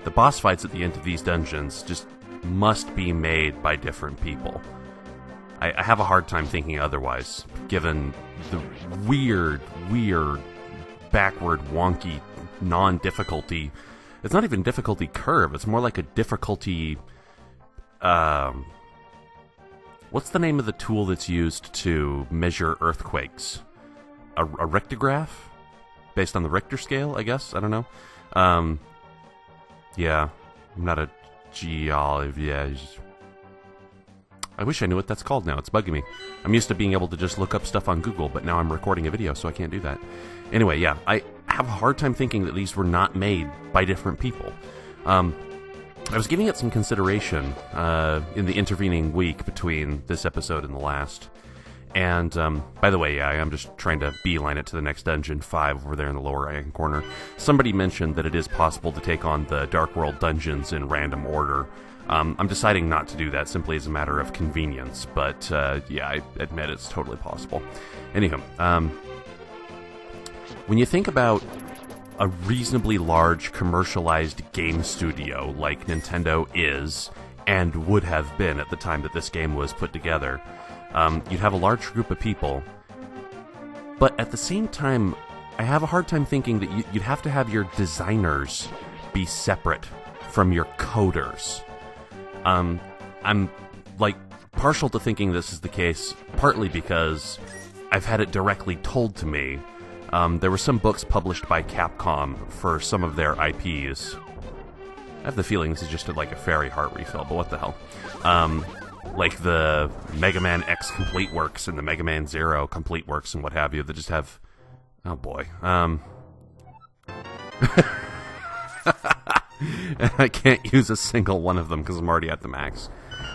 the boss fights at the end of these dungeons just must be made by different people. I have a hard time thinking otherwise, given the weird, backward, wonky, non-difficulty. It's not even difficulty curve, it's more like a difficulty... what's the name of the tool that's used to measure earthquakes? A rectograph? Based on the Richter scale, I guess? I don't know. Yeah. I'm not a geologist. I wish I knew what that's called now. It's bugging me. I'm used to being able to just look up stuff on Google, but now I'm recording a video, so I can't do that. Anyway, yeah. I have a hard time thinking that these were not made by different people. I was giving it some consideration in the intervening week between this episode and the last. And, by the way, yeah, I'm just trying to beeline it to the next dungeon, 5 over there in the lower right-hand corner. Somebody mentioned that it is possible to take on the Dark World dungeons in random order. I'm deciding not to do that simply as a matter of convenience, but, yeah, I admit it's totally possible. Anywho, when you think about a reasonably large commercialized game studio like Nintendo is, and would have been at the time that this game was put together, you'd have a large group of people, but at the same time, I have a hard time thinking that you'd have to have your designers be separate from your coders. I'm, like, partial to thinking this is the case, partly because I've had it directly told to me. There were some books published by Capcom for some of their IPs. I have the feeling this is just like a fairy heart refill, but what the hell. Like the Mega Man X Complete Works and the Mega Man Zero Complete Works and what have you, that just have... Oh boy. I can't use a single one of them because I'm already at the max.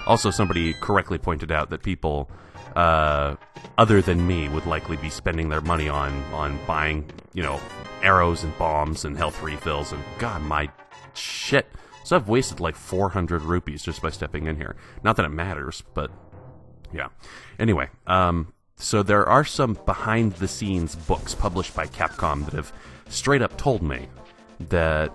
Also, somebody correctly pointed out that people... other than me would likely be spending their money on buying, you know, arrows and bombs and health refills, and god, my shit. So I've wasted like 400 rupees just by stepping in here. Not that it matters, but yeah. Anyway, so there are some behind-the-scenes books published by Capcom that have straight up told me that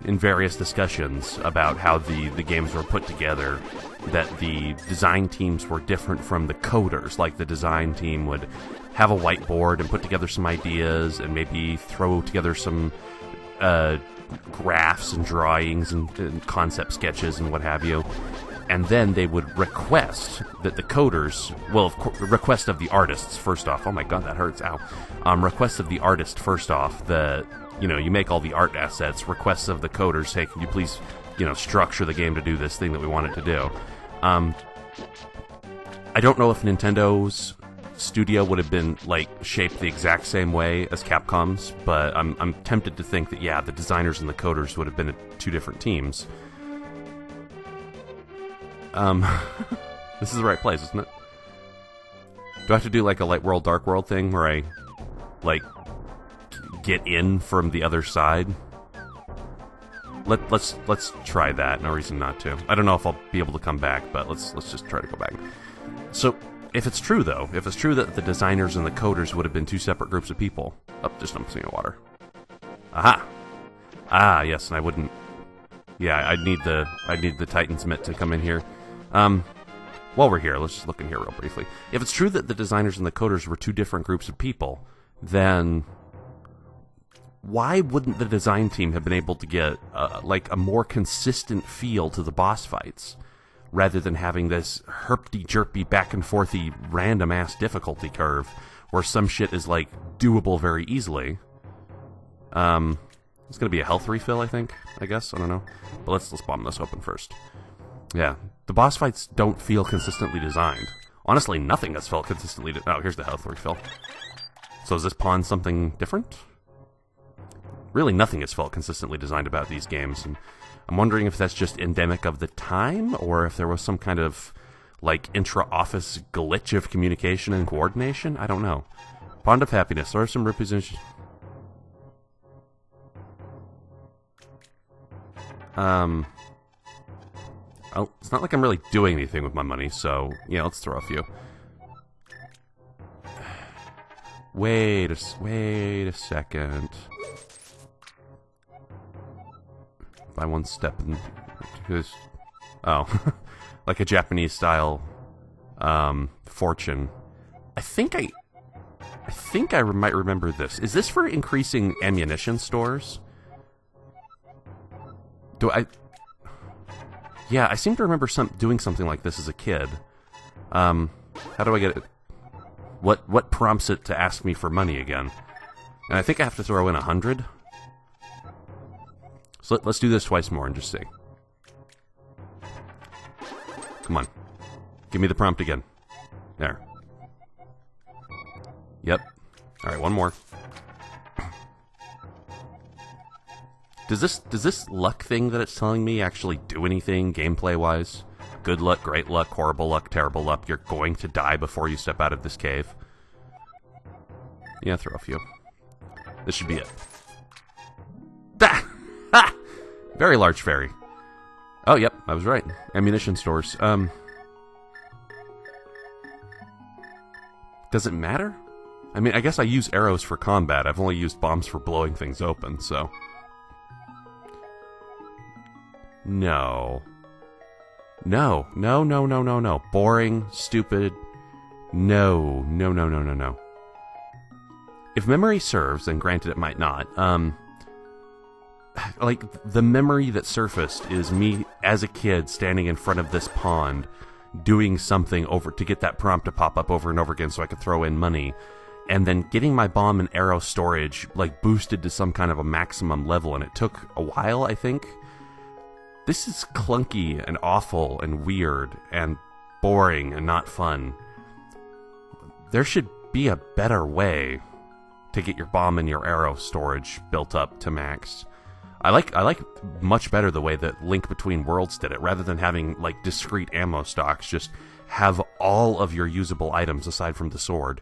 in various discussions about how the games were put together, that the design teams were different from the coders. Like, the design team would have a whiteboard and put together some ideas and maybe throw together some graphs and drawings and concept sketches and what have you. And then they would request that the coders, well, of course, request of the artists first off. Oh my god, that hurts, ow. Request of the artist first off, that, you know, you make all the art assets. Requests of the coders, hey, can you please, you know, structure the game to do this thing that we want it to do. I don't know if Nintendo's studio would have been, like, shaped the exact same way as Capcom's, but I'm tempted to think that, yeah, the designers and the coders would have been two different teams. This is the right place, isn't it? Do I have to do, like, a Light World, Dark World thing where I, like, get in from the other side? Let's try that. No reason not to. I don't know if I'll be able to come back, but let's just try to go back. So, if it's true, though, if it's true that the designers and the coders would have been two separate groups of people... Oh, just dumped some water. Aha! Ah, yes, and I wouldn't... Yeah, I'd need the Titan's mitt to come in here. While we're here, let's just look in here real briefly. If it's true that the designers and the coders were two different groups of people, then... why wouldn't the design team have been able to get, like, a more consistent feel to the boss fights, rather than having this herpy-jerpy, back-and-forthy, random-ass difficulty curve, where some shit is, like, doable very easily? It's gonna be a health refill, I think, I guess, I don't know. But let's bomb this open first. Yeah, the boss fights don't feel consistently designed. Honestly, nothing has felt consistently... Oh, here's the health refill. So is this pawn something different? Really, nothing has felt consistently designed about these games, and I'm wondering if that's just endemic of the time, or if there was some kind of, like, intra-office glitch of communication and coordination? I don't know. Pond of Happiness. There are some rupees in... Oh, it's not like I'm really doing anything with my money, so, yeah, let's throw a few. Wait a second. by one step. Oh, like a Japanese style fortune. I think I might remember this. Is this for increasing ammunition stores? Do I? Yeah, I seem to remember doing something like this as a kid. How do I get it? What prompts it to ask me for money again? And I think I have to throw in 100. So let's do this twice more and just see. Come on. Give me the prompt again. There. Yep. Alright, one more. Does this luck thing that it's telling me actually do anything gameplay-wise? Good luck, great luck, horrible luck, terrible luck. You're going to die before you step out of this cave. Yeah, throw a few. This should be it. Ah! Ha! Very large fairy. Oh, yep, I was right. Ammunition stores. Does it matter? I mean, I guess I use arrows for combat. I've only used bombs for blowing things open, so... No. No. No, no, no, no, no. Boring, stupid. No. No, no, no, no, no. If memory serves, and granted it might not, like, the memory that surfaced is me as a kid standing in front of this pond doing something over to get that prompt to pop up over and over again so I could throw in money, and then getting my bomb and arrow storage, like, boosted to some kind of a maximum level, and it took a while, I think. This is clunky and awful and weird and boring and not fun. There should be a better way to get your bomb and your arrow storage built up to max. I like much better the way that Link Between Worlds did it. Rather than having, like, discrete ammo stocks, just have all of your usable items, aside from the sword,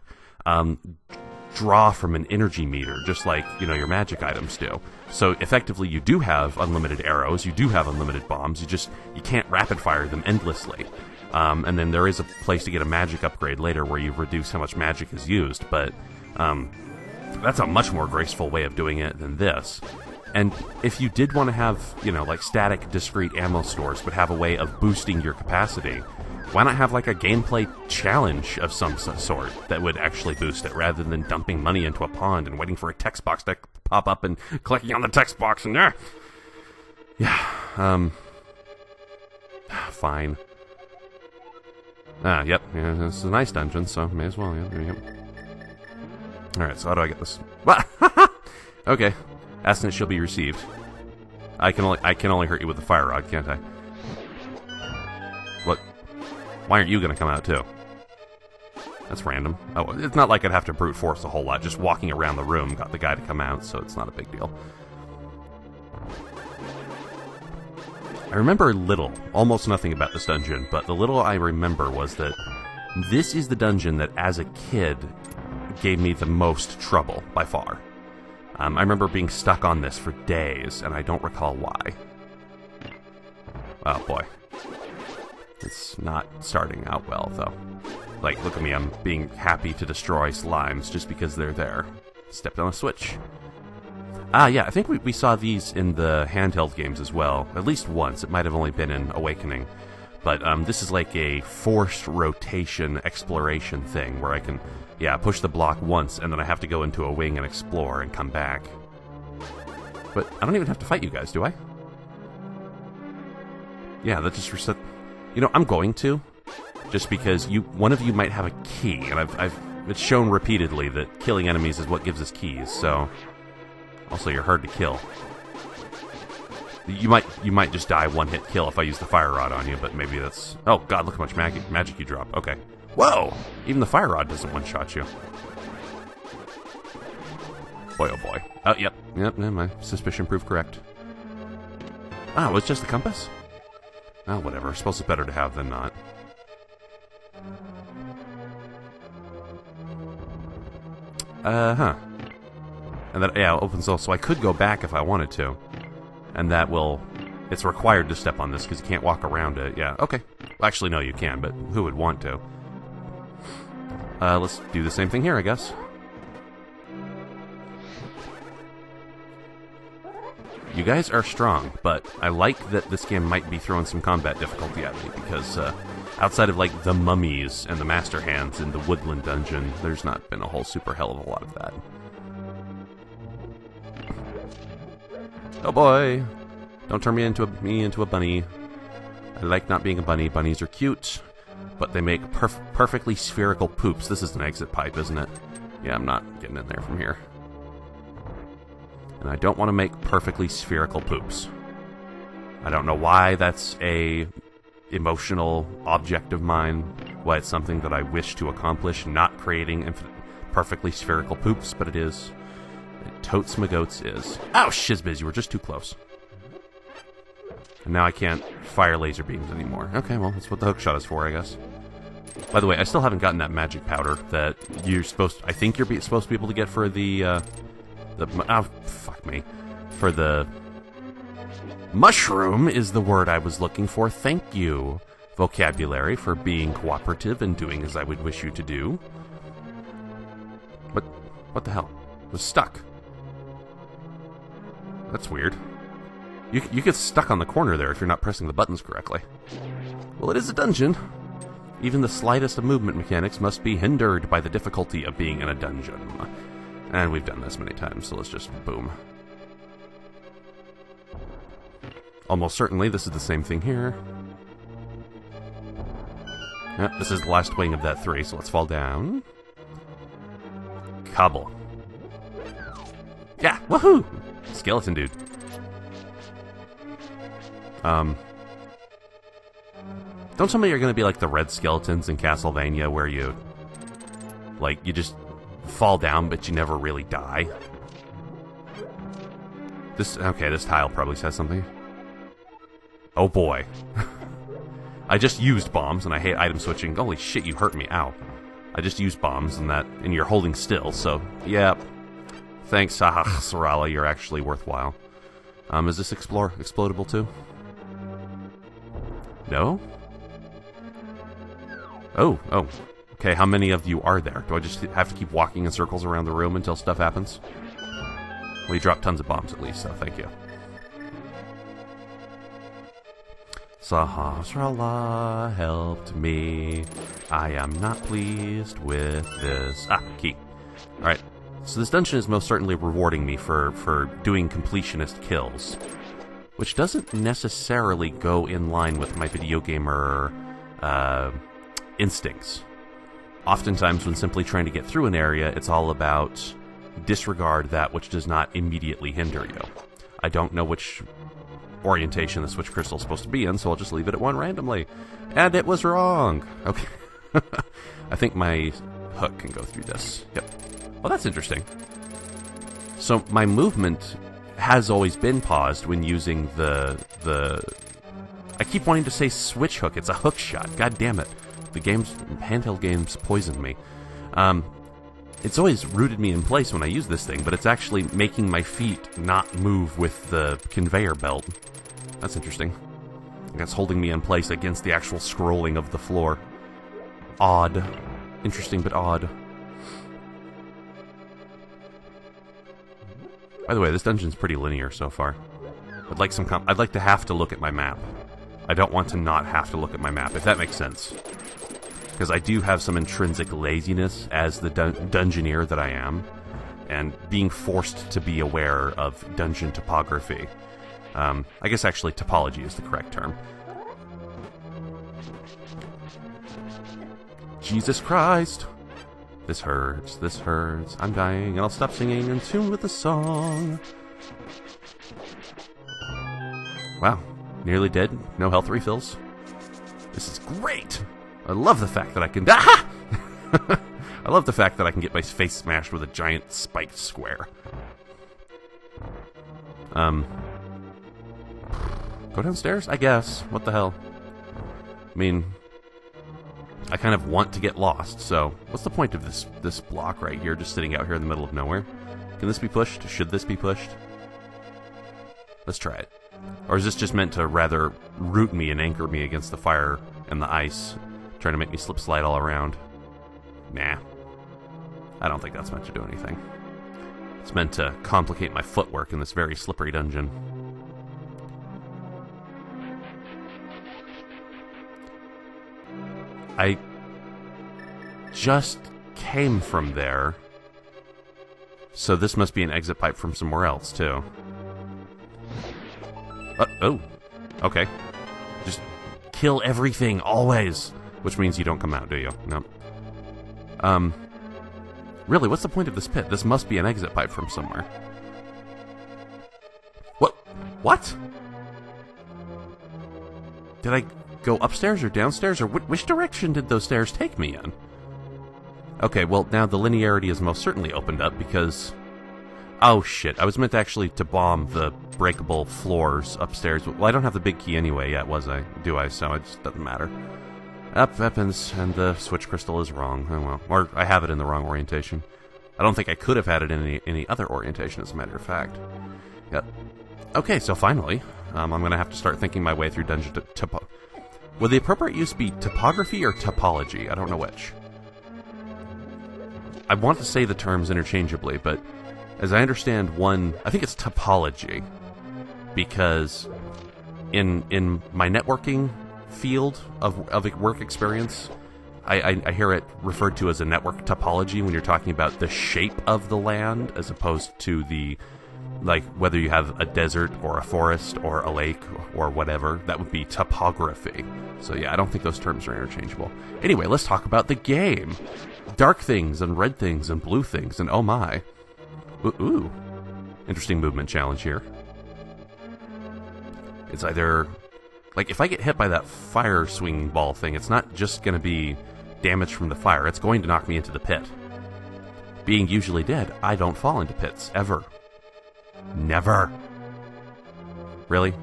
draw from an energy meter, just like, you know, your magic items do. So, effectively, you do have unlimited arrows, you do have unlimited bombs, you can't rapid-fire them endlessly. And then there is a place to get a magic upgrade later where you reduce how much magic is used, but that's a much more graceful way of doing it than this. And if you did want to have, you know, like, static, discrete ammo stores, but have a way of boosting your capacity, why not have, like, a gameplay challenge of some sort that would actually boost it, rather than dumping money into a pond and waiting for a text box to pop up and clicking on the text box and fine. Yep, yeah, this is a nice dungeon, so may as well, yeah. Alright, so how do I get this? Okay. Asking it shall be received. I can only hurt you with the fire rod, can't I? What? Why aren't you gonna come out too? That's random. Oh, it's not like I'd have to brute force a whole lot. Just walking around the room got the guy to come out, so it's not a big deal. I remember little, almost nothing about this dungeon, but the little I remember was that this is the dungeon that, as a kid, gave me the most trouble, by far. I remember being stuck on this for days, and I don't recall why. Oh boy. It's not starting out well, though. Like, look at me, I'm being happy to destroy slimes just because they're there. Stepped on a switch. Ah, yeah, I think we saw these in the handheld games as well. At least once. It might have only been in Awakening. But this is like a forced rotation exploration thing where I can, yeah, push the block once and then I have to go into a wing and explore and come back. But I don't even have to fight you guys, do I? Yeah, that just reset. You know, I'm going to, just because one of you might have a key, and it's shown repeatedly that killing enemies is what gives us keys. So, also you're hard to kill. You might just die one-hit kill if I use the fire rod on you, but maybe that's... Oh, God, look how much magic you drop. Okay. Whoa! Even the fire rod doesn't one-shot you. Boy, oh boy. Oh, yep. Yep, my suspicion proved correct. Ah, it was just the compass? Oh, whatever. I suppose it's better to have than not. Huh. And that, yeah, opens up, so I could go back if I wanted to. And that will... It's required to step on this, because you can't walk around it. Yeah, okay. Well, actually, no, you can, but who would want to? Let's do the same thing here, I guess. You guys are strong, but I like that this game might be throwing some combat difficulty at me, because outside of, like, the mummies and the master hands in the woodland dungeon, there's not been a whole super hell of a lot of that. Oh boy! Don't turn me into a bunny. I like not being a bunny. Bunnies are cute, but they make perfectly spherical poops. This is an exit pipe, isn't it? Yeah, I'm not getting in there from here. And I don't want to make perfectly spherical poops. I don't know why that's a emotional object of mine, why it's something that I wish to accomplish, not creating perfectly spherical poops, but it is. It totes my goats is. Ow, shizbiz, you were just too close. And now I can't fire laser beams anymore. Okay, well, that's what the hookshot is for, I guess. By the way, I still haven't gotten that magic powder that you're supposed to, I think you're supposed to be able to get for the oh, fuck me. For the mushroom is the word I was looking for. Thank you, vocabulary, for being cooperative and doing as I would wish you to do. But what the hell? I was stuck. That's weird. You get stuck on the corner there if you're not pressing the buttons correctly. Well, it is a dungeon. Even the slightest of movement mechanics must be hindered by the difficulty of being in a dungeon. And we've done this many times, so let's just boom. Almost certainly this is the same thing here. Yep, this is the last wing of that 3, so let's fall down. Cobble. Yeah, woohoo! Skeleton dude. Don't tell me you're gonna be like the red skeletons in Castlevania where you, like, you just fall down but you never really die. Okay, this tile probably says something. Oh boy. I just used bombs and I hate item switching. Holy shit, you hurt me, ow. I just used bombs and you're holding still, so, yeah. Thanks, Sarala, you're actually worthwhile. Is this explodable too? No? Oh. Okay, how many of you are there? Do I just have to keep walking in circles around the room until stuff happens? Well, you dropped tons of bombs at least, so thank you. Sahasrara helped me. I am not pleased with this. Ah, key. Alright, so this dungeon is most certainly rewarding me for doing completionist kills, which doesn't necessarily go in line with my video gamer instincts. Oftentimes, when simply trying to get through an area, it's all about disregard that which does not immediately hinder you. I don't know which orientation the switch crystal is supposed to be in, so I'll just leave it at 1 randomly. And it was wrong! Okay. I think my hook can go through this. Yep. Well, that's interesting. So, my movement has always been paused when using the... I keep wanting to say switch hook. It's a hook shot. God damn it. The handheld games poisoned me. It's always rooted me in place when I use this thing, but it's actually making my feet not move with the conveyor belt. That's interesting. That's holding me in place against the actual scrolling of the floor. Odd. Interesting, but odd. By the way, this dungeon's pretty linear so far. I'd like to have to look at my map. I don't want to not have to look at my map, if that makes sense. Because I do have some intrinsic laziness as the dungeoneer that I am, and being forced to be aware of dungeon topography. I guess actually topology is the correct term. Jesus Christ! This hurts, this hurts. I'm dying, and I'll stop singing in tune with the song. Wow, nearly dead, no health refills. This is great! I love the fact that I can... Ah! I love the fact that I can get my face smashed with a giant spiked square. Go downstairs? I guess. What the hell? I mean, I kind of want to get lost, so... What's the point of this block right here, just sitting out here in the middle of nowhere? Can this be pushed? Should this be pushed? Let's try it. Or is this just meant to rather root me and anchor me against the fire and the ice, trying to make me slip slide all around? Nah. I don't think that's meant to do anything. It's meant to complicate my footwork in this very slippery dungeon. I just came from there. So this must be an exit pipe from somewhere else, too. Oh. Okay. Just kill everything, always. Which means you don't come out, do you? No. Really, what's the point of this pit? This must be an exit pipe from somewhere. What? Did I go upstairs or downstairs, or which direction did those stairs take me in? Okay, well, now the linearity is most certainly opened up because... Oh, shit. I was meant actually to bomb the breakable floors upstairs. Well, I don't have the big key anyway yet, was I? Do I? So it just doesn't matter. Up, weapons, and the switch crystal is wrong. Oh, well. Or I have it in the wrong orientation. I don't think I could have had it in any other orientation, as a matter of fact. Yep. Okay, so finally, I'm going to have to start thinking my way through dungeon Would the appropriate use be topography or topology? I don't know which. I want to say the terms interchangeably, but as I understand one, I think it's topology, because in my networking field of work experience, I hear it referred to as a network topology when you're talking about the shape of the land as opposed to the, like, whether you have a desert or a forest or a lake or whatever. That would be topography. So yeah, I don't think those terms are interchangeable. Anyway, let's talk about the game. Dark things and red things and blue things and oh my. Ooh. Interesting movement challenge here. It's either... Like, if I get hit by that fire swinging ball thing, it's not just going to be damage from the fire. It's going to knock me into the pit. Being usually dead, I don't fall into pits. Ever. Never. Really?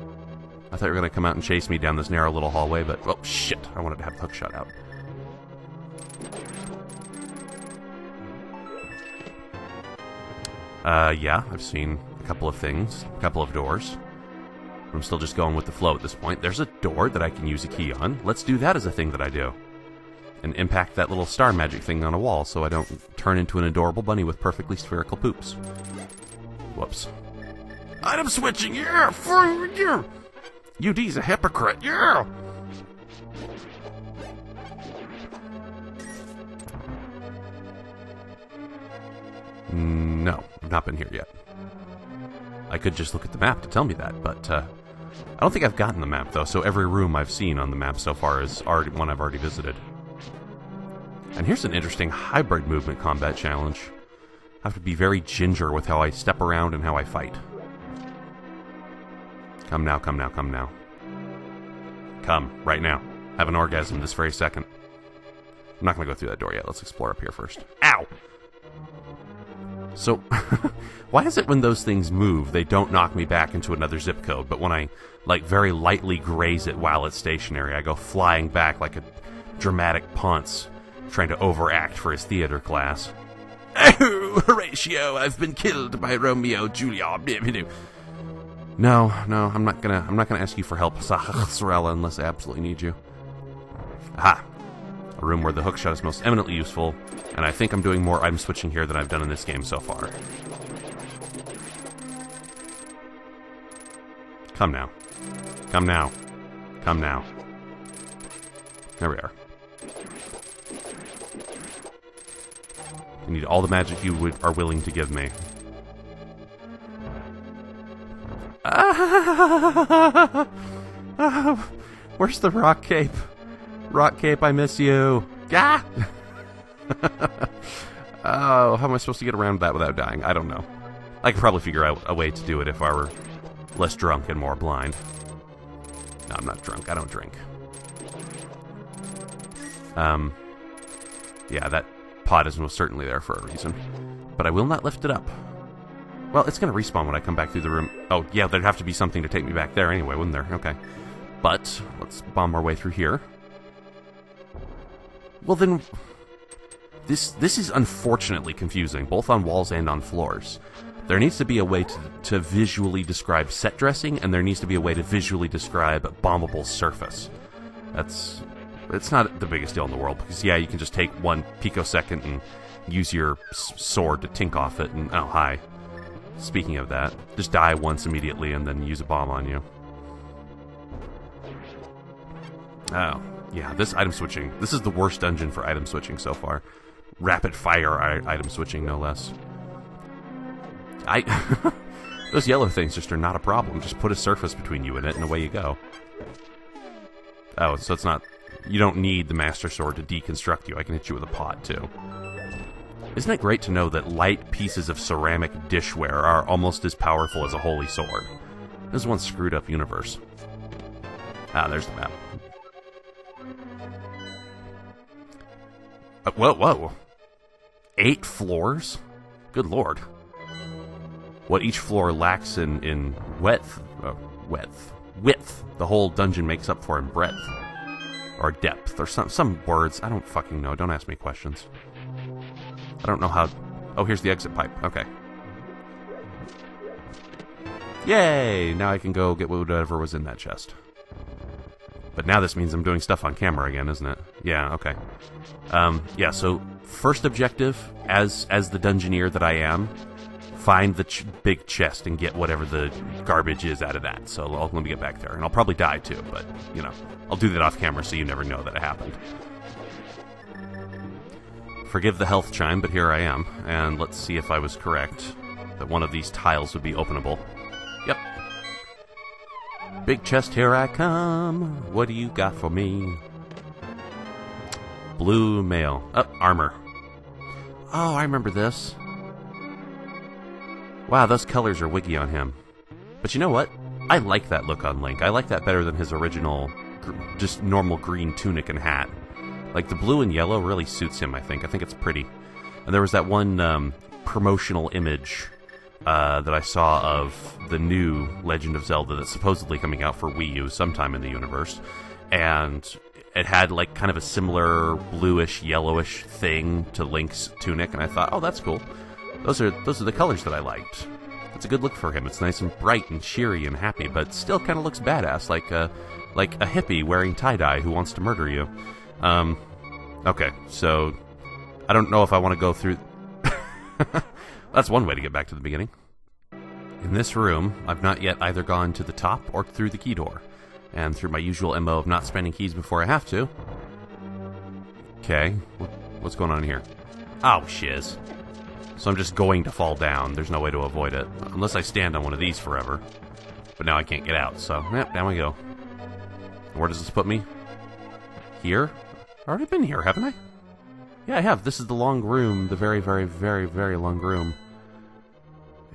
I thought you were going to come out and chase me down this narrow little hallway, but... Oh, shit. I wanted to have the hook shot out. Yeah, I've seen a couple of things. A couple of doors. I'm still just going with the flow at this point. There's a door that I can use a key on. Let's do that as a thing that I do. And impact that little star magic thing on a wall so I don't turn into an adorable bunny with perfectly spherical poops. Whoops. Item switching, yeah! Yeah! UD's a hypocrite, yeah! No, I've not been here yet. I could just look at the map to tell me that, but I don't think I've gotten the map, though, so every room I've seen on the map so far is already one I've already visited. And here's an interesting hybrid movement combat challenge. I have to be very ginger with how I step around and how I fight. Come now, come now, come now. Come, right now. Have an orgasm this very second. I'm not going to go through that door yet. Let's explore up here first. Ow! So, why is it when those things move, they don't knock me back into another zip code, but when I, like, very lightly graze it while it's stationary, I go flying back like a dramatic ponce, trying to overact for his theater class? Oh, Horatio, I've been killed by Romeo, Julia. No, I'm not gonna ask you for help, Sorella, unless I absolutely need you. Aha! A room where the hookshot is most eminently useful, and I think I'm doing more item switching here than I've done in this game so far. Come now. Come now. Come now. There we are. I need all the magic you are willing to give me. Where's the rock cape? Rock cape, I miss you. Ah! Oh, how am I supposed to get around that without dying? I don't know. I could probably figure out a way to do it if I were less drunk and more blind. No, I'm not drunk. I don't drink. Yeah, that pot is most certainly there for a reason. But I will not lift it up. Well, it's going to respawn when I come back through the room. Oh, yeah, there'd have to be something to take me back there anyway, wouldn't there? Okay. But, let's bomb our way through here. Well, then... This is unfortunately confusing, both on walls and on floors. There needs to be a way to visually describe set dressing, and there needs to be a way to visually describe bombable surface. It's not the biggest deal in the world, because, yeah, you can just take 1 picosecond and use your sword to tink off it, and... Oh, hi. Speaking of that, just die once immediately and then use a bomb on you. Oh. Yeah, this item switching. This is the worst dungeon for item switching so far. Rapid fire item switching, no less. Those yellow things just are not a problem. Just put a surface between you and it, and away you go. Oh, so it's not... You don't need the Master Sword to deconstruct you. I can hit you with a pot, too. Isn't it great to know that light pieces of ceramic dishware are almost as powerful as a holy sword? This is one screwed up universe. Ah, there's the map. Whoa, whoa. 8 floors? Good lord. What each floor lacks in width, the whole dungeon makes up for in breadth. Or depth, or some words. I don't fucking know. Don't ask me questions. I don't know how... Oh, here's the exit pipe. Okay. Yay! Now I can go get whatever was in that chest. But now this means I'm doing stuff on camera again, isn't it? Yeah, okay. Yeah, so first objective, as the dungeoneer that I am, find the big chest and get whatever the garbage is out of that. So let me get back there. And I'll probably die too, but, you know, I'll do that off camera so you never know that it happened. Forgive the health chime, but here I am. And let's see if I was correct that one of these tiles would be openable. Yep. Big chest, here I come. What do you got for me? Blue mail. Oh, armor. Oh, I remember this. Wow, those colors are wiggy on him. But you know what? I like that look on Link. I like that better than his original, just normal green tunic and hat. Like, the blue and yellow really suits him, I think. I think it's pretty. And there was that one promotional image that I saw of the new Legend of Zelda that's supposedly coming out for Wii U sometime in the universe. And it had, like, kind of a similar bluish, yellowish thing to Link's tunic. And I thought, oh, that's cool. Those are the colors that I liked. It's a good look for him. It's nice and bright and cheery and happy, but still kind of looks badass, like a hippie wearing tie-dye who wants to murder you. Okay, so I don't know if I want to go through... That's one way to get back to the beginning. In this room, I've not yet either gone to the top or through the key door. And through my usual MO of not spending keys before I have to... Okay, what's going on here? Oh, shiz. So I'm just going to fall down. There's no way to avoid it. Unless I stand on one of these forever. But now I can't get out, so yep, down we go. Where does this put me? Here? I've already been here, haven't I? Yeah, I have. This is the long room. The very, very, very, very long room.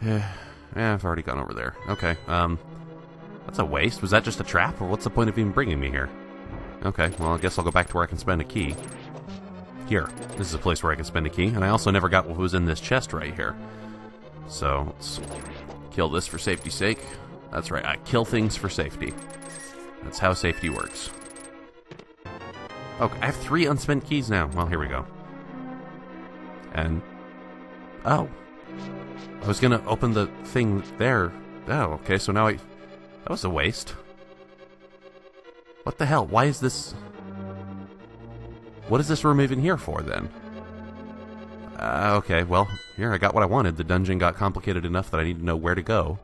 I've already gone over there. Okay, that's a waste. Was that just a trap, or what's the point of even bringing me here? Okay, well, I guess I'll go back to where I can spend a key. Here. This is a place where I can spend a key, and I also never got what was in this chest right here. So, let's kill this for safety's sake. That's right, I kill things for safety. That's how safety works. Okay, I have 3 unspent keys now. Well, here we go. And... Oh. I was gonna open the thing there. Oh, okay, so now I... That was a waste. What the hell? Why is this... What is this room even here for, then? Okay, well, here, I got what I wanted. The dungeon got complicated enough that I need to know where to go.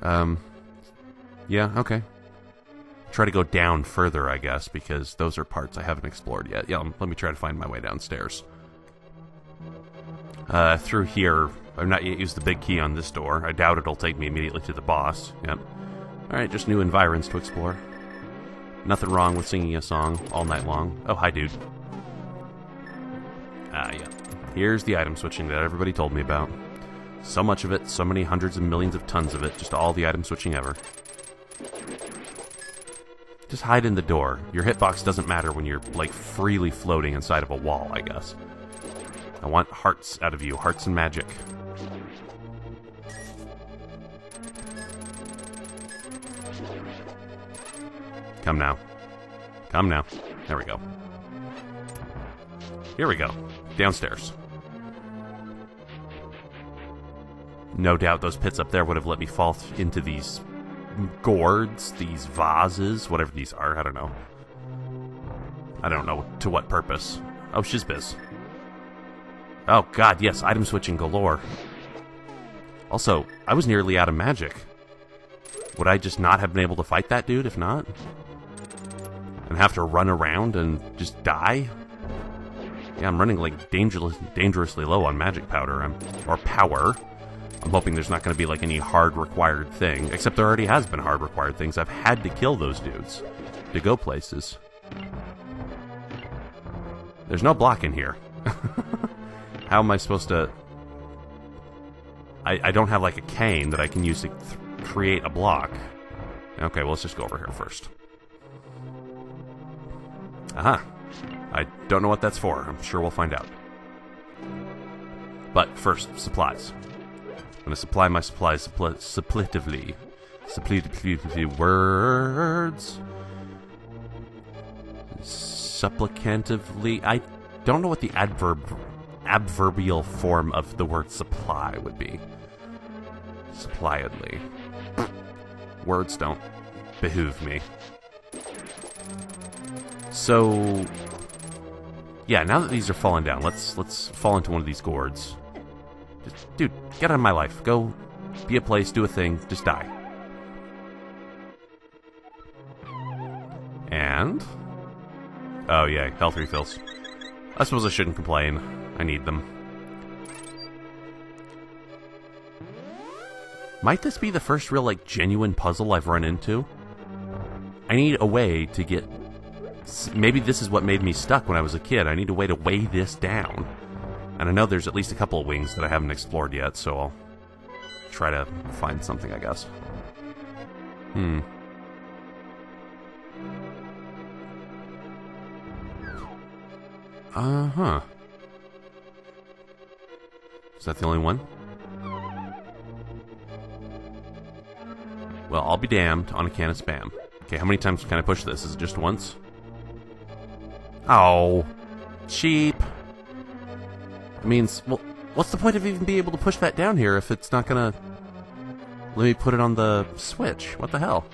Yeah, okay. Try to go down further, I guess, because those are parts I haven't explored yet. Yeah, let me try to find my way downstairs. Through here, I've not yet used the big key on this door. I doubt it'll take me immediately to the boss. Yep. Alright, just new environs to explore. Nothing wrong with singing a song all night long. Oh, hi, dude. Yeah. Here's the item switching that everybody told me about. So much of it, so many hundreds of millions of tons of it, just all the item switching ever. Just hide in the door. Your hitbox doesn't matter when you're, like, freely floating inside of a wall, I guess. I want hearts out of you, hearts and magic. Come now. Come now. There we go. Here we go. Downstairs. No doubt those pits up there would have let me fall into these gourds, these vases, whatever these are. I don't know. I don't know to what purpose. Oh, shizbiz. Oh, God, yes, item switching galore. Also, I was nearly out of magic. Would I just not have been able to fight that dude if not? and have to run around and just die? Yeah, I'm running like dangerously low on magic powder, or power. I'm hoping there's not going to be like any hard required thing, except there already has been hard required things. I've had to kill those dudes to go places. There's no block in here. How am I supposed to... I don't have like a cane that I can use to create a block. Okay, well, let's just go over here first. Aha. I don't know what that's for. I'm sure we'll find out. But first, supplies. I'm going to supply my supplies suppletively. Words. Supplicatively. I don't know what the adverbial form of the word supply would be. Suppliedly. Words don't behoove me. So, yeah, now that these are falling down, let's fall into one of these gourds. Just, dude, get out of my life. Go be a place, do a thing, just die. And... oh, yeah, health refills. I suppose I shouldn't complain. I need them. Might this be the first real, like, genuine puzzle I've run into? I need a way to get... maybe this is what made me stuck when I was a kid. I need a way to weigh this down. And I know there's at least a couple of wings that I haven't explored yet, so I'll try to find something, I guess. Uh-huh. Is that the only one? Well, I'll be damned on a can of Spam. Okay, how many times can I push this? Is it just once? Oh. Cheap. It means, well, what's the point of even being able to push that down here if it's not gonna let me put it on the Switch? What the hell?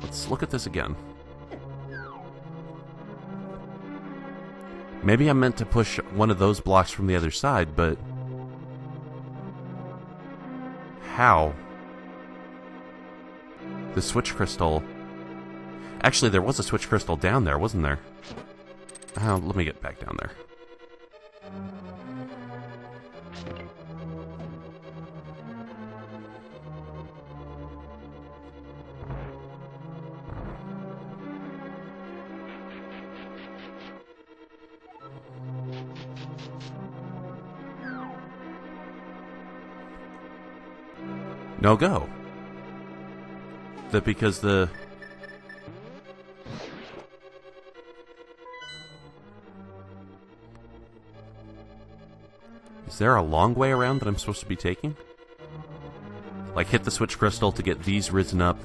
Let's look at this again. Maybe I'm meant to push one of those blocks from the other side, but... how? The switch crystal... actually, there was a switch crystal down there, wasn't there? Let me get back down there. No go. That because the... is there a long way around that I'm supposed to be taking? Like hit the switch crystal to get these risen up,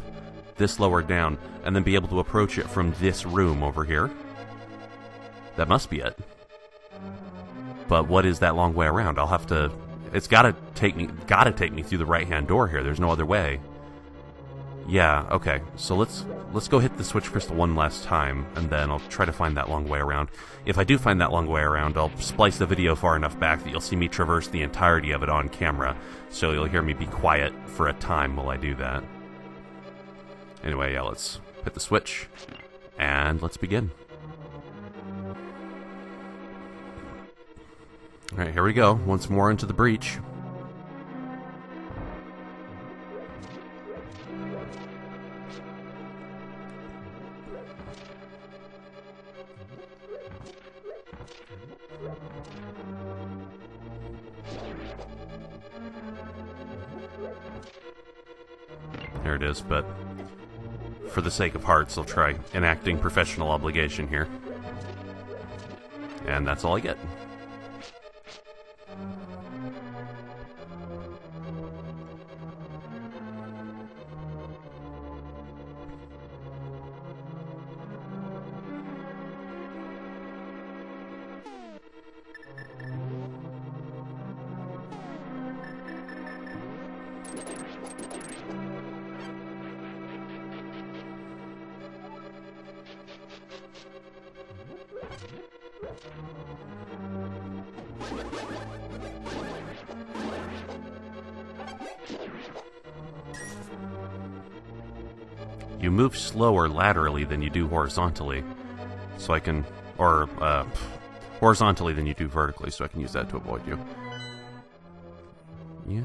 this lower down, and then be able to approach it from this room over here? That must be it. But what is that long way around? I'll have to... it's gotta take me through the right-hand door here. There's no other way. Yeah, okay. So let's go hit the switch crystal one last time, and then I'll try to find that long way around. If I do find that long way around, I'll splice the video far enough back that you'll see me traverse the entirety of it on camera, so you'll hear me be quiet for a time while I do that. Anyway, yeah, let's hit the switch, and let's begin. Alright, here we go. Once more into the breach. There it is, but for the sake of hearts, I'll try enacting professional obligation here. And that's all I get. You move slower laterally than you do horizontally. So I can... Or, horizontally than you do vertically, so I can use that to avoid you. Yeah.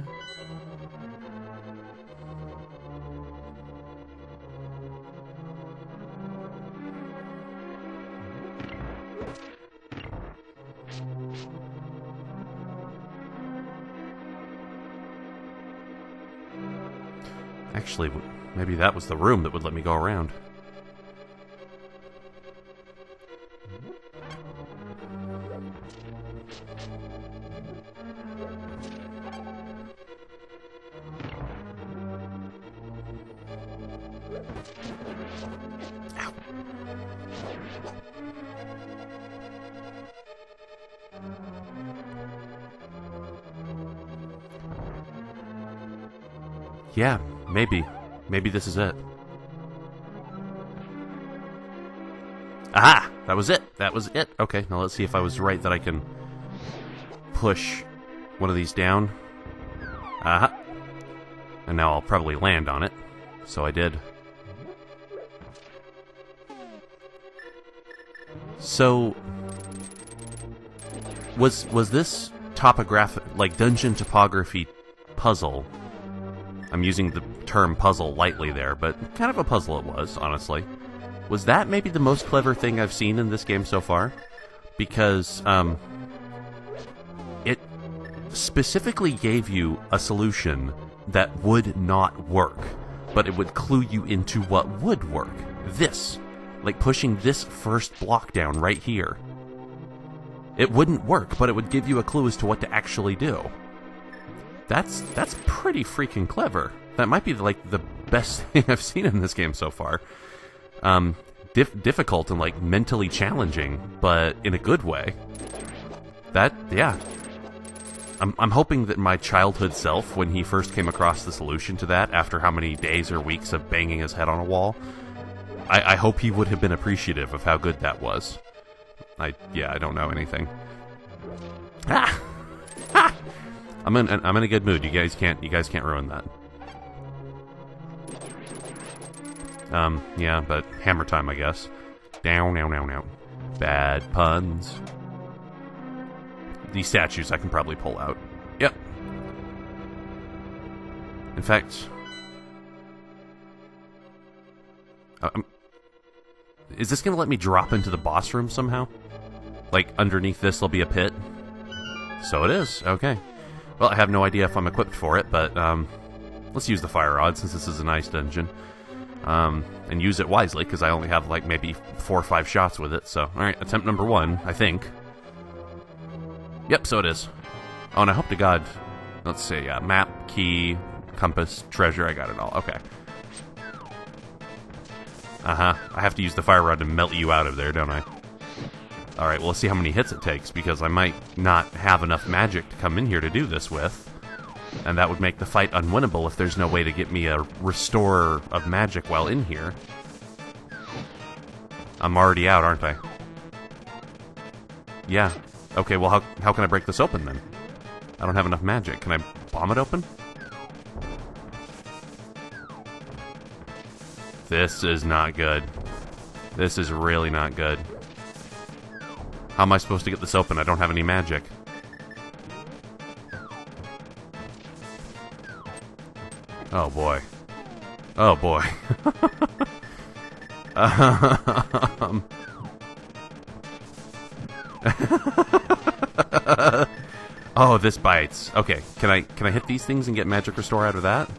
Actually, maybe that was the room that would let me go around. Ow. Yeah, maybe. Maybe this is it. Aha! That was it! That was it! Okay, now let's see if I was right that I can push one of these down. Aha! And now I'll probably land on it. So I did. So... Was this topographic, like dungeon topography puzzle... I'm using the term puzzle lightly there, but kind of a puzzle it was, honestly. Was that maybe the most clever thing I've seen in this game so far? Because, it specifically gave you a solution that would not work, but it would clue you into what would work. This. Like pushing this first block down right here. It wouldn't work, but it would give you a clue as to what to actually do. That's pretty freaking clever. That might be like the best thing I've seen in this game so far. Difficult and like mentally challenging, but in a good way. Yeah. I'm hoping that my childhood self, when he first came across the solution to that, after how many days or weeks of banging his head on a wall, I hope he would have been appreciative of how good that was. I don't know anything. Ah! Ah! I'm in a good mood. You guys can't ruin that. Yeah, but hammer time, I guess. Down, now, now, now. Bad puns. These statues I can probably pull out. Yep. In fact... is this gonna let me drop into the boss room somehow? Like, underneath this there'll be a pit? So it is. Okay. Well, I have no idea if I'm equipped for it, but, let's use the fire rod, since this is a nice dungeon. And use it wisely, because I only have, like, maybe 4 or 5 shots with it, so... Alright, attempt number 1, I think. Yep, so it is. Oh, and I hope to God... Let's see, map, key, compass, treasure, I got it all. Okay. Uh-huh. I have to use the fire rod to melt you out of there, don't I? Alright, well, let's see how many hits it takes, because I might not have enough magic to come in here to do this with. And that would make the fight unwinnable if there's no way to get me a restorer of magic while in here. I'm already out, aren't I? Yeah. Okay, well, how can I break this open, then? I don't have enough magic. Can I bomb it open? This is not good. This is really not good. How am I supposed to get this open? I don't have any magic. Oh boy. Oh boy. Oh, this bites. Okay, can I hit these things and get magic restore out of that?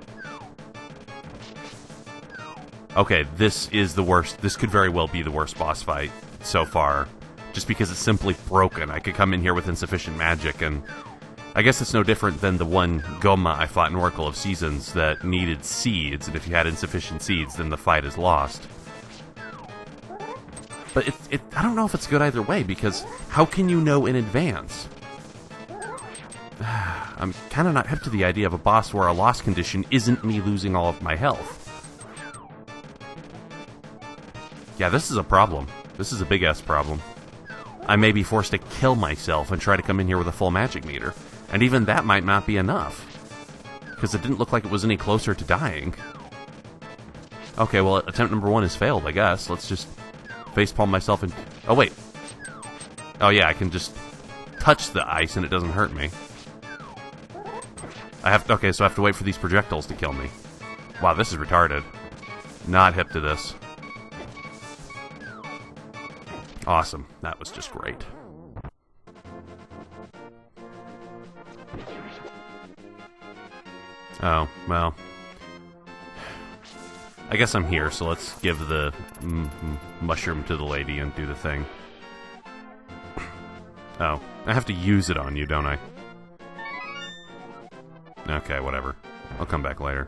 Okay, this is the worst. This could very well be the worst boss fight so far. Just because it's simply broken. I could come in here with insufficient magic, and I guess it's no different than the one Goma I fought in Oracle of Seasons that needed seeds, and if you had insufficient seeds, then the fight is lost. But I don't know if it's good either way, because how can you know in advance? I'm kind of not hip to the idea of a boss where a loss condition isn't me losing all of my health. Yeah, this is a problem. This is a big-ass problem. I may be forced to kill myself and try to come in here with a full magic meter. And even that might not be enough. Because it didn't look like it was any closer to dying. Okay, well, attempt number 1 is failed, I guess. Let's just facepalm myself and... Oh, wait. Oh, yeah, I can just touch the ice and it doesn't hurt me. Okay, so I have to wait for these projectiles to kill me. Wow, this is retarded. Not hip to this. Awesome. That was just great. Oh, well. I guess I'm here, so let's give the mushroom to the lady and do the thing. Oh, I have to use it on you, don't I? Okay, whatever. I'll come back later.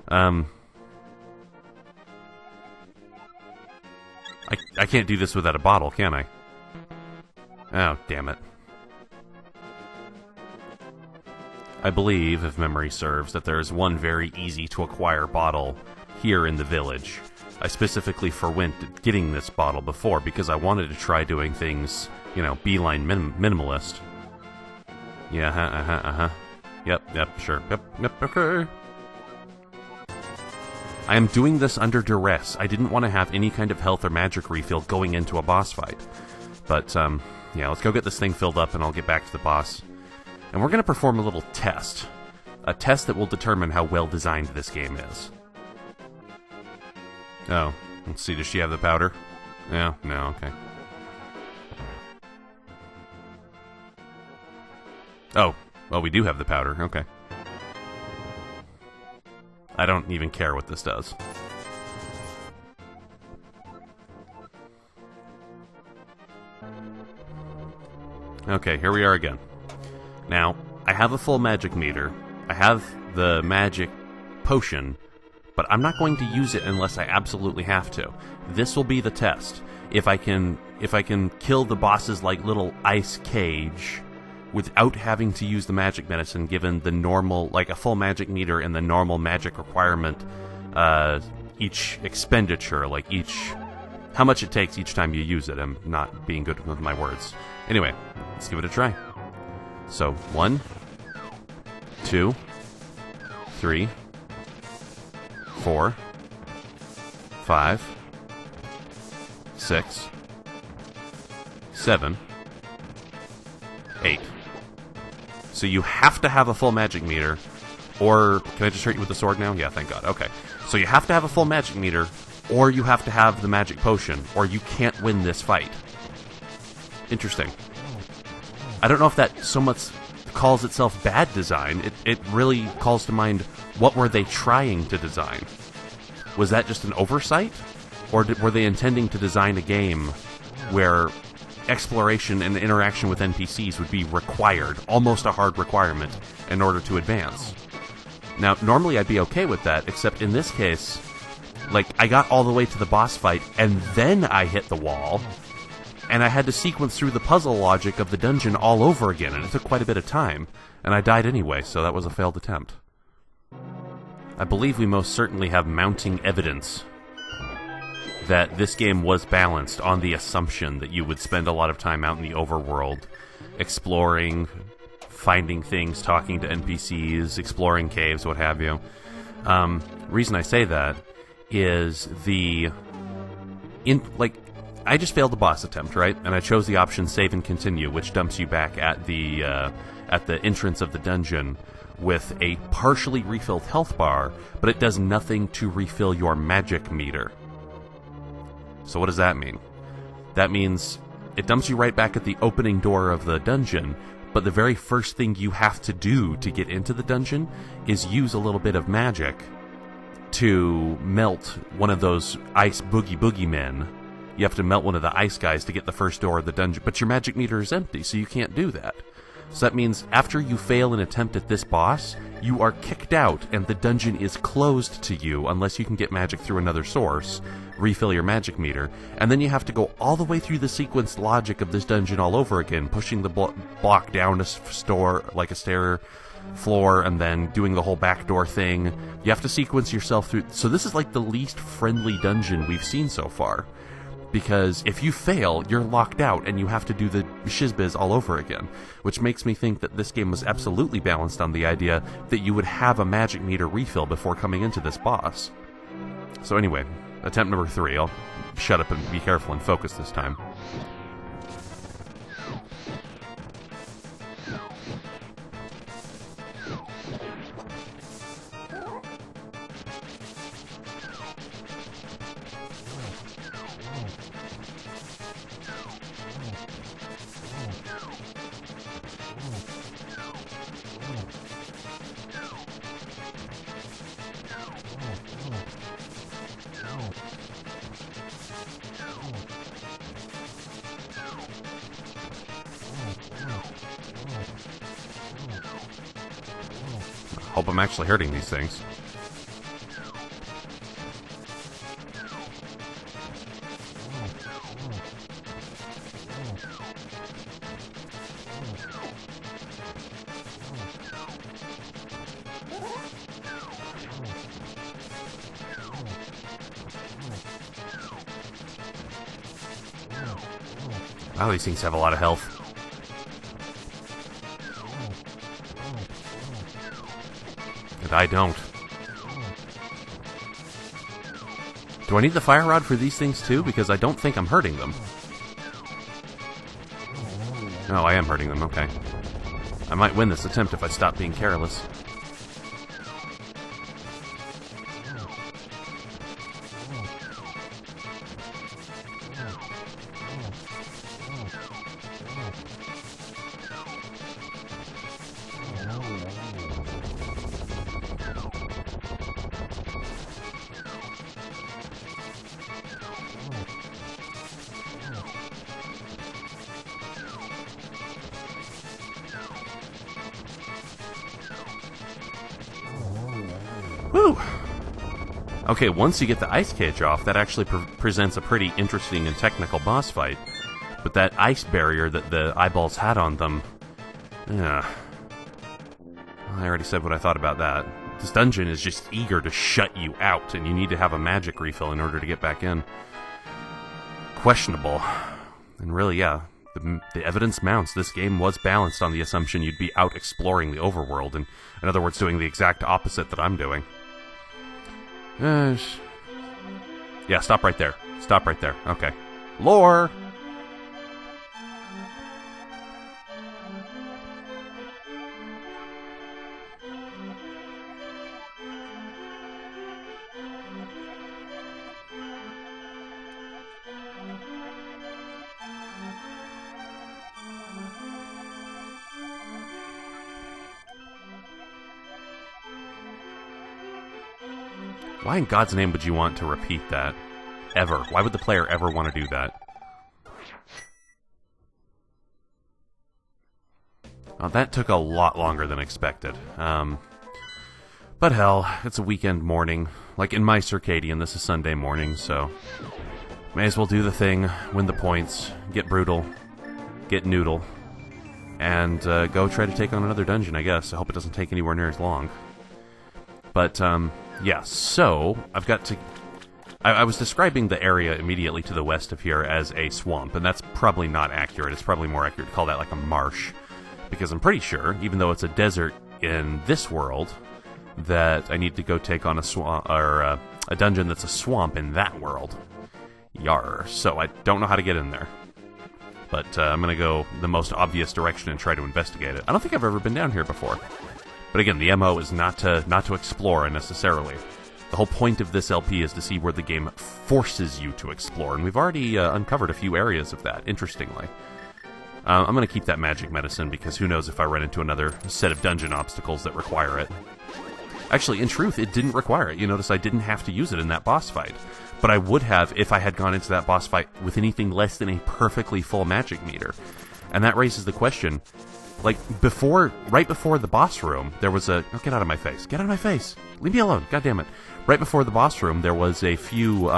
I can't do this without a bottle, can I? Oh, damn it. I believe, if memory serves, that there is one very easy to acquire bottle here in the village. I specifically forwent getting this bottle before because I wanted to try doing things, you know, beeline minimalist. Yeah, Yep, sure. Yep, okay. I am doing this under duress. I didn't want to have any kind of health or magic refill going into a boss fight. But, yeah, let's go get this thing filled up and I'll get back to the boss. And we're going to perform a little test. A test that will determine how well designed this game is. Oh, let's see, does she have the powder? Yeah, no, okay. Oh, well, we do have the powder, okay. I don't even care what this does. Okay, here we are again. Now, I have a full magic meter. I have the magic potion, but I'm not going to use it unless I absolutely have to. This will be the test. If I can kill the boss's like little ice cage without having to use the magic medicine, given the normal, like a full magic meter and the normal magic requirement, each expenditure, like how much it takes each time you use it. I'm not being good with my words. Anyway, let's give it a try. So, 1, 2, 3, 4, 5, 6, 7, 8. So you have to have a full magic meter, or... Can I just hurt you with the sword now? Yeah, thank God. Okay. So you have to have a full magic meter, or you have to have the magic potion, or you can't win this fight. Interesting. I don't know if that so much calls itself bad design. It really calls to mind, what were they trying to design? Was that just an oversight? Or were they intending to design a game where exploration and interaction with NPCs would be required, almost a hard requirement, in order to advance? Now, normally I'd be okay with that, except in this case, like, I got all the way to the boss fight, and then I hit the wall, and I had to sequence through the puzzle logic of the dungeon all over again, and it took quite a bit of time, and I died anyway, so that was a failed attempt. I believe we most certainly have mounting evidence that this game was balanced on the assumption that you would spend a lot of time out in the overworld, exploring, finding things, talking to NPCs, exploring caves, what have you. Reason I say that is I just failed the boss attempt, right? And I chose the option save and continue, which dumps you back at the entrance of the dungeon with a partially refilled health bar, but it does nothing to refill your magic meter. So what does that mean? That means it dumps you right back at the opening door of the dungeon, but the very first thing you have to do to get into the dungeon is use a little bit of magic to melt one of those ice boogie men. You have to melt one of the ice guys to get the first door of the dungeon, but your magic meter is empty, so you can't do that. So that means after you fail an attempt at this boss, you are kicked out and the dungeon is closed to you unless you can get magic through another source, refill your magic meter, and then you have to go all the way through the sequenced logic of this dungeon all over again, pushing the block down a stair floor, and then doing the whole backdoor thing. You have to sequence yourself through. So this is like the least friendly dungeon we've seen so far. Because if you fail, you're locked out and you have to do the shizbiz all over again. Which makes me think that this game was absolutely balanced on the idea that you would have a magic meter refill before coming into this boss. So anyway, attempt number 3. I'll shut up and be careful and focus this time. Hope I'm actually hurting these things. Wow, these things have a lot of health. And I don't. Do I need the fire rod for these things too? Because I don't think I'm hurting them. Oh, I am hurting them, okay. I might win this attempt if I stop being careless. Woo! Okay, once you get the ice cage off, that actually presents a pretty interesting and technical boss fight. But that ice barrier that the eyeballs had on them... I already said what I thought about that. This dungeon is just eager to shut you out, and you need to have a magic refill in order to get back in. Questionable. And really, yeah, the evidence mounts. This game was balanced on the assumption you'd be out exploring the overworld, and in other words, doing the exact opposite that I'm doing. Yeah, stop right there. Stop right there. Okay. Lore! Why in God's name would you want to repeat that? Ever. Why would the player ever want to do that? Oh, that took a lot longer than expected. But hell, it's a weekend morning. Like in my circadian, this is Sunday morning, so... may as well do the thing, win the points, get brutal, get noodle, and go try to take on another dungeon, I guess. I hope it doesn't take anywhere near as long. But, yeah, so, I've got to... I was describing the area immediately to the west of here as a swamp, and that's probably not accurate. It's probably more accurate to call that like a marsh. Because I'm pretty sure, even though it's a desert in this world, that I need to go take on a swamp, or a dungeon that's a swamp in that world. Yar. So, I don't know how to get in there. But I'm gonna go the most obvious direction and try to investigate it. I don't think I've ever been down here before. But again, the MO is not to explore unnecessarily. The whole point of this LP is to see where the game forces you to explore, and we've already uncovered a few areas of that, interestingly. I'm going to keep that magic medicine, because who knows if I run into another set of dungeon obstacles that require it. Actually, in truth, it didn't require it. You notice I didn't have to use it in that boss fight. But I would have if I had gone into that boss fight with anything less than a perfectly full magic meter. And that raises the question... like, right before the boss room, there was a... oh, get out of my face. Get out of my face! Leave me alone, goddammit. Right before the boss room, there was a few,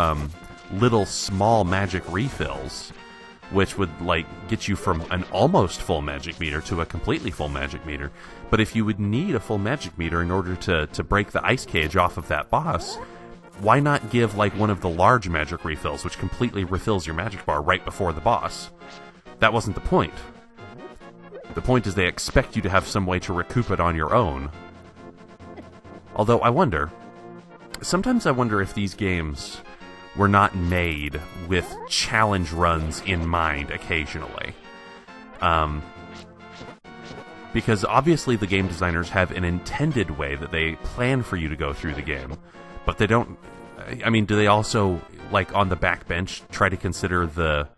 little small magic refills, which would, like, get you from an almost full magic meter to a completely full magic meter. But if you would need a full magic meter in order to break the ice cage off of that boss, why not give, like, one of the large magic refills, which completely refills your magic bar right before the boss? That wasn't the point. The point is they expect you to have some way to recoup it on your own. Although, I wonder, sometimes I wonder if these games were not made with challenge runs in mind occasionally. Because obviously the game designers have an intended way that they plan for you to go through the game, but they don't... I mean, do they also, like, on the backbench, try to consider the...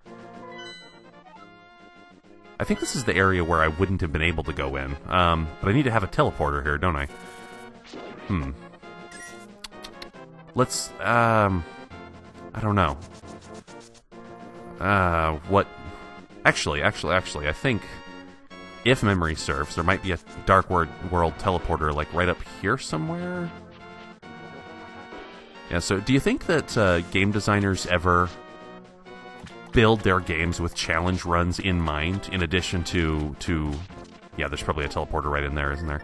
I think this is the area where I wouldn't have been able to go in, but I need to have a teleporter here, don't I? Let's, I don't know. What... Actually, I think... If memory serves, there might be a Dark World teleporter, like, right up here somewhere? Yeah, so do you think that game designers ever build their games with challenge runs in mind, in addition to... Yeah, there's probably a teleporter right in there, isn't there?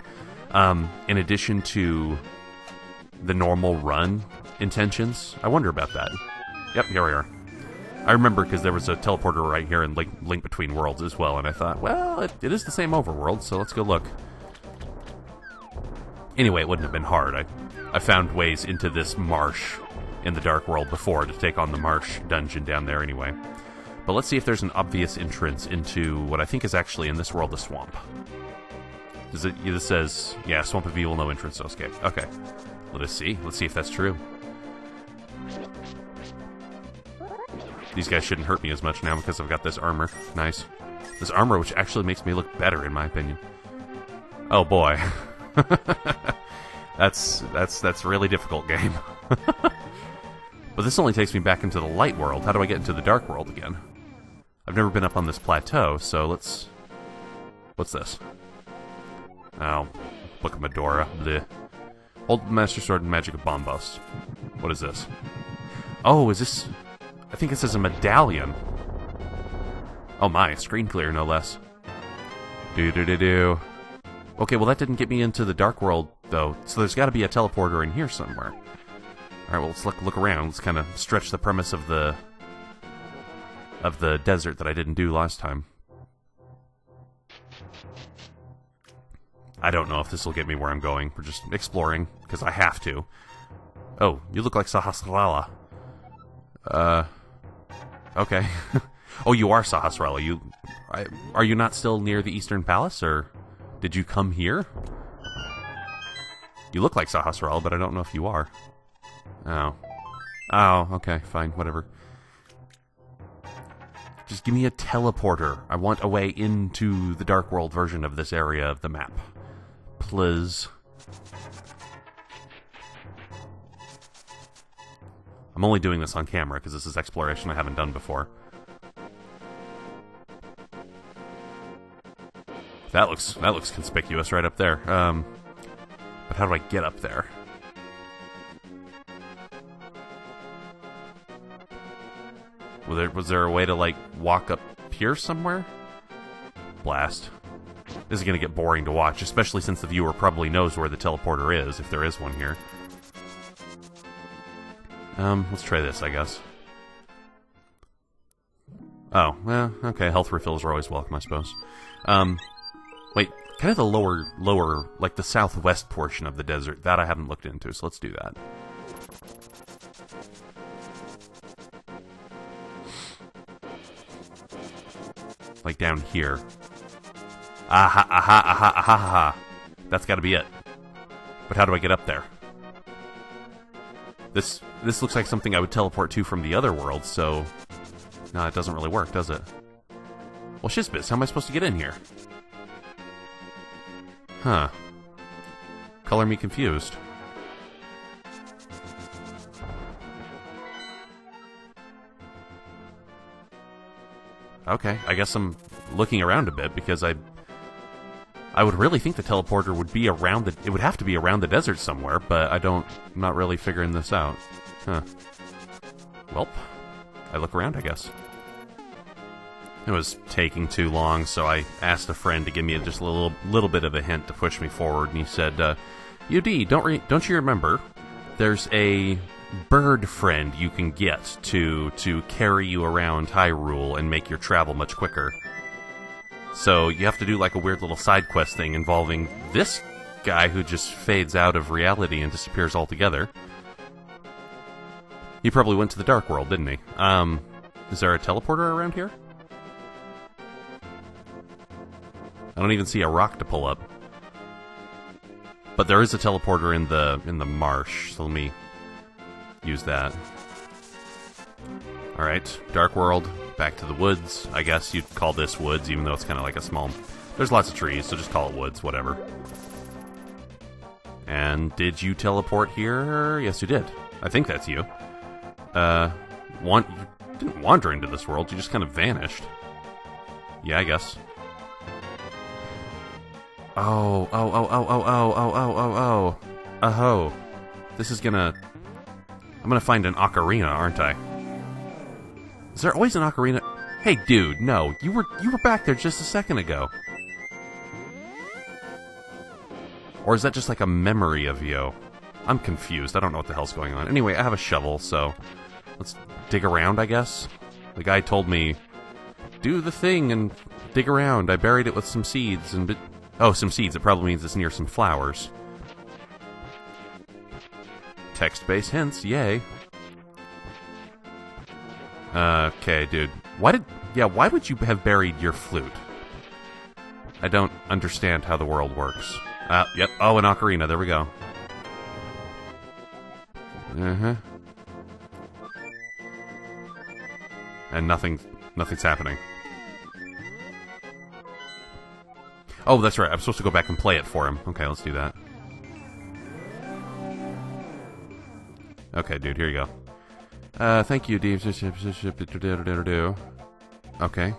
In addition to the normal run intentions? I wonder about that. Yep, here we are. I remember because there was a teleporter right here in Link Between Worlds as well, and I thought, well, it is the same overworld, so let's go look. Anyway, it wouldn't have been hard. I found ways into this marsh in the Dark World before to take on the marsh dungeon down there anyway. But let's see if there's an obvious entrance into what I think is actually in this world a swamp. It says, yeah, Swamp of Evil, no entrance, no escape. Okay, let us see. Let's see if that's true. These guys shouldn't hurt me as much now because I've got this armor. Nice. This armor, which actually makes me look better, in my opinion. Oh boy. That's really difficult, game. But this only takes me back into the light world. How do I get into the dark world again? I've never been up on this plateau, so let's... What's this? Oh, Book of Medora. Blech. Hold the Master Sword and Magic of Bombos. What is this? Oh, is this... I think it says a medallion. Oh my, screen clear, no less. Do-do-do-do. Okay, well that didn't get me into the Dark World, though, so there's got to be a teleporter in here somewhere. Alright, well let's look around. Let's kind of stretch the premise of the desert that I didn't do last time. I don't know if this will get me where I'm going. We're just exploring, because I have to. Oh, you look like Sahasrara. Okay. Oh, you are Sahasrara. Are you not still near the Eastern Palace, or did you come here? You look like Sahasrara, but I don't know if you are. Oh. Oh, okay, fine, whatever. Just give me a teleporter. I want a way into the Dark World version of this area of the map. Please. I'm only doing this on camera because this is exploration I haven't done before. That looks conspicuous right up there. But how do I get up there? Was there a way to, like, walk up here somewhere? Blast. This is going to get boring to watch, especially since the viewer probably knows where the teleporter is, if there is one here. Let's try this, I guess. Oh, well, okay, health refills are always welcome, I suppose. Wait, kind of the lower, like the southwest portion of the desert, that I haven't looked into, so let's do that. Like down here. Aha, aha, aha, aha, aha. That's gotta be it. But how do I get up there? This looks like something I would teleport to from the other world, so... No, it doesn't really work, does it? Well, shizbits, how am I supposed to get in here? Huh. Color me confused. Okay, I guess I'm looking around a bit, because I would really think the teleporter would be around the... It would have to be around the desert somewhere, but I'm not really figuring this out. Huh. Welp. I look around, I guess. It was taking too long, so I asked a friend to give me just a little bit of a hint to push me forward, and he said, UD, don't you remember? There's a bird friend you can get to carry you around Hyrule and make your travel much quicker. So you have to do like a weird little side quest thing involving this guy who just fades out of reality and disappears altogether. He probably went to the Dark World, didn't he? Is there a teleporter around here? I don't even see a rock to pull up. But there is a teleporter in the marsh, so let me use that. Alright, Dark World, back to the woods. I guess you'd call this woods, even though it's kind of like a small... There's lots of trees, so just call it woods, whatever. And did you teleport here? Yes, you did. I think that's you. You didn't wander into this world, you just kind of vanished. Yeah, I guess. Oh. This is gonna... I'm gonna find an ocarina, aren't I? Is there always an ocarina? Hey, dude, no. You were back there just a second ago. Or is that just like a memory of you? I'm confused. I don't know what the hell's going on. Anyway, I have a shovel, so let's dig around, I guess. The guy told me, do the thing and dig around. I buried it with some seeds and... Oh, some seeds. It probably means it's near some flowers. Text-based hints, yay. Okay, dude. Why would you have buried your flute? I don't understand how the world works. Yep. Oh, an ocarina. There we go. Uh-huh. And nothing's happening. Oh, that's right. I'm supposed to go back and play it for him. Okay, let's do that. Okay, dude, here you go. Thank you, Dave. Okay.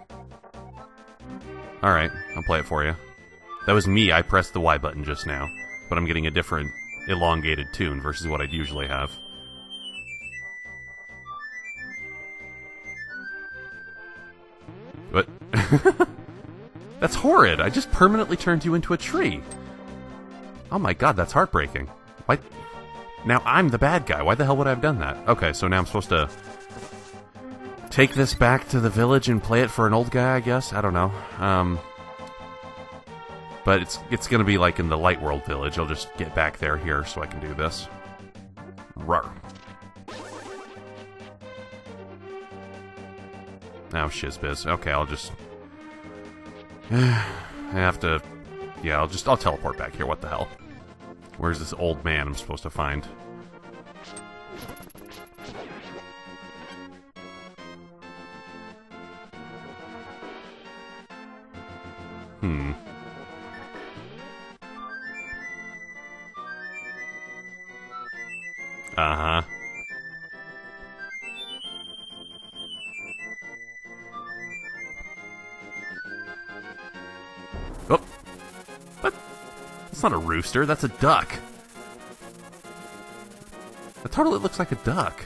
Alright, I'll play it for you. That was me. I pressed the Y button just now. But I'm getting a different, elongated tune versus what I'd usually have. What? That's horrid. I just permanently turned you into a tree. Oh my god, that's heartbreaking. Why? Now I'm the bad guy. Why the hell would I have done that? Okay, so now I'm supposed to take this back to the village and play it for an old guy, I guess? I don't know. But it's gonna be like in the Light World village. I'll just get back there here so I can do this. Rawr. Now shizbiz. Okay, I'll just... I have to... Yeah, I'll teleport back here. What the hell? Where's this old man I'm supposed to find? Uh-huh. Oh! What? That's not a rooster, that's a duck. That totally looks like a duck.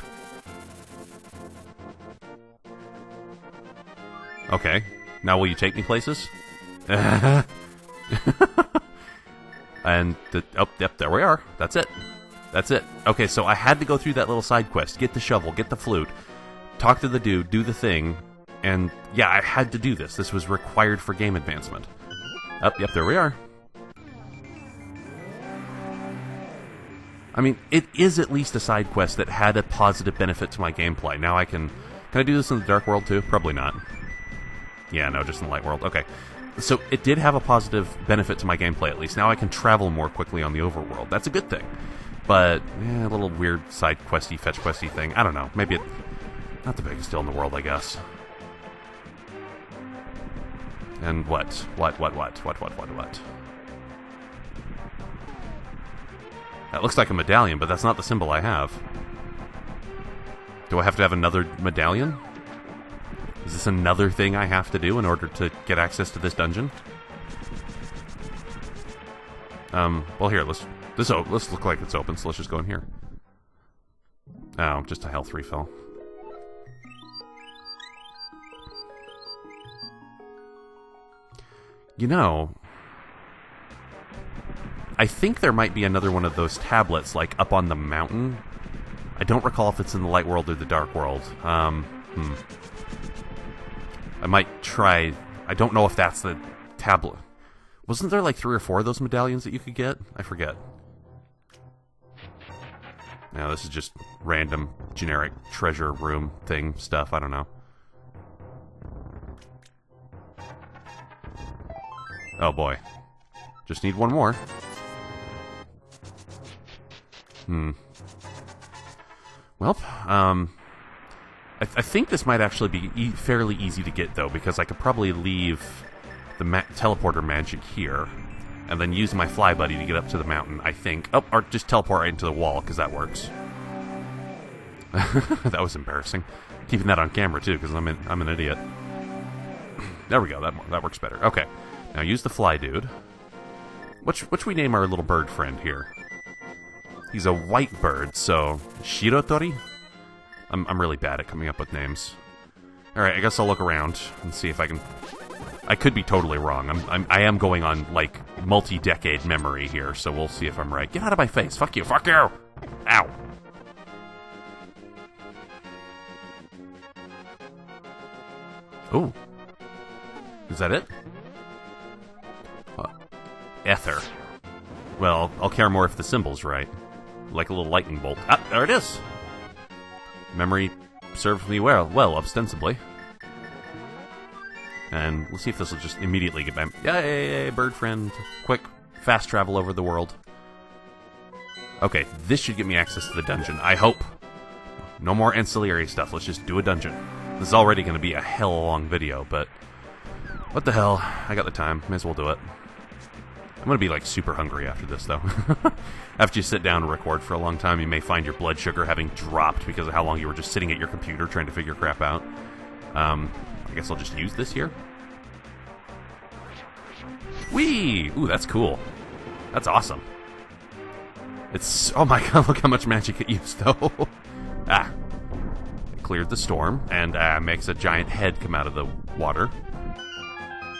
Okay. Now will you take me places? And oh, yep, there we are. That's it. That's it. Okay, so I had to go through that little side quest. Get the shovel, get the flute, talk to the dude, do the thing, and yeah, I had to do this. This was required for game advancement. Oh, yep, there we are. I mean, it is at least a side quest that had a positive benefit to my gameplay. Now I can I do this in the Dark World too? Probably not. Yeah, no, just in the Light World. Okay. So it did have a positive benefit to my gameplay at least. Now I can travel more quickly on the overworld. That's a good thing. But, a little weird side questy, fetch questy thing. I don't know. Maybe it... Not the biggest deal in the world, I guess. And what? What? That looks like a medallion, but that's not the symbol I have. Do I have to have another medallion? Is this another thing I have to do in order to get access to this dungeon? Well here, let's look like it's open, so let's just go in here. Oh, just a health refill. You know, I think there might be another one of those tablets, like, up on the mountain. I don't recall if it's in the Light World or the Dark World. I might try... I don't know if that's the tablet. Wasn't there like 3 or 4 of those medallions that you could get? I forget. Now this is just random, generic treasure room thing stuff. I don't know. Oh boy. Just need one more. Well, I think this might actually be fairly easy to get, though, because I could probably leave the teleporter magic here, and then use my fly buddy to get up to the mountain, I think. Oh, or just teleport right into the wall, because that works. That was embarrassing. Keeping that on camera, too, because I'm an idiot. There we go, that works better. Okay, now use the fly dude. Which we name our little bird friend here? He's a white bird, so Shirotori? I'm really bad at coming up with names. Alright, I guess I'll look around and see if I can... I could be totally wrong. I am going on, like, multi-decade memory here, so we'll see if I'm right. Get out of my face! Fuck you! Fuck you! Ow! Ooh. Is that it? Ether. Well, I'll care more if the symbol's right. Like a little lightning bolt. Ah, there it is! Memory served me well, ostensibly. And let's see if this will just immediately get back. Yay, bird friend. Quick, fast travel over the world. Okay, this should get me access to the dungeon, I hope. No more ancillary stuff, let's just do a dungeon. This is already going to be a hell-long video, but... what the hell, I got the time, may as well do it. I'm going to be, like, super hungry after this, though. After you sit down and record for a long time, you may find your blood sugar having dropped because of how long you were just sitting at your computer trying to figure crap out. I guess I'll just use this here. Whee! Ooh, that's cool. That's awesome. It's... oh my god, look how much magic it used, though. Ah. It cleared the storm, and makes a giant head come out of the water.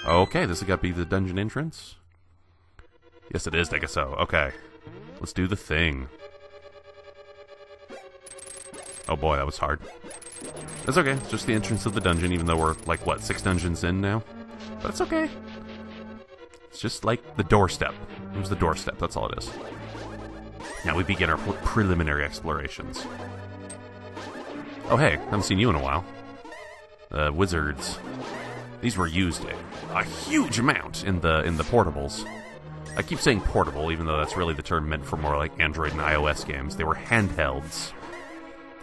Okay, this has got to be the dungeon entrance. Yes, it is, I guess so. Okay. Let's do the thing. Oh boy, that was hard. That's okay. It's just the entrance of the dungeon, even though we're, like, what, 6 dungeons in now? But it's okay. It's just like the doorstep. It was the doorstep, that's all it is. Now we begin our preliminary explorations. Oh hey, haven't seen you in a while. Wizards. These were used a huge amount in the portables. I keep saying portable, even though that's really the term meant for more like Android and iOS games. They were handhelds.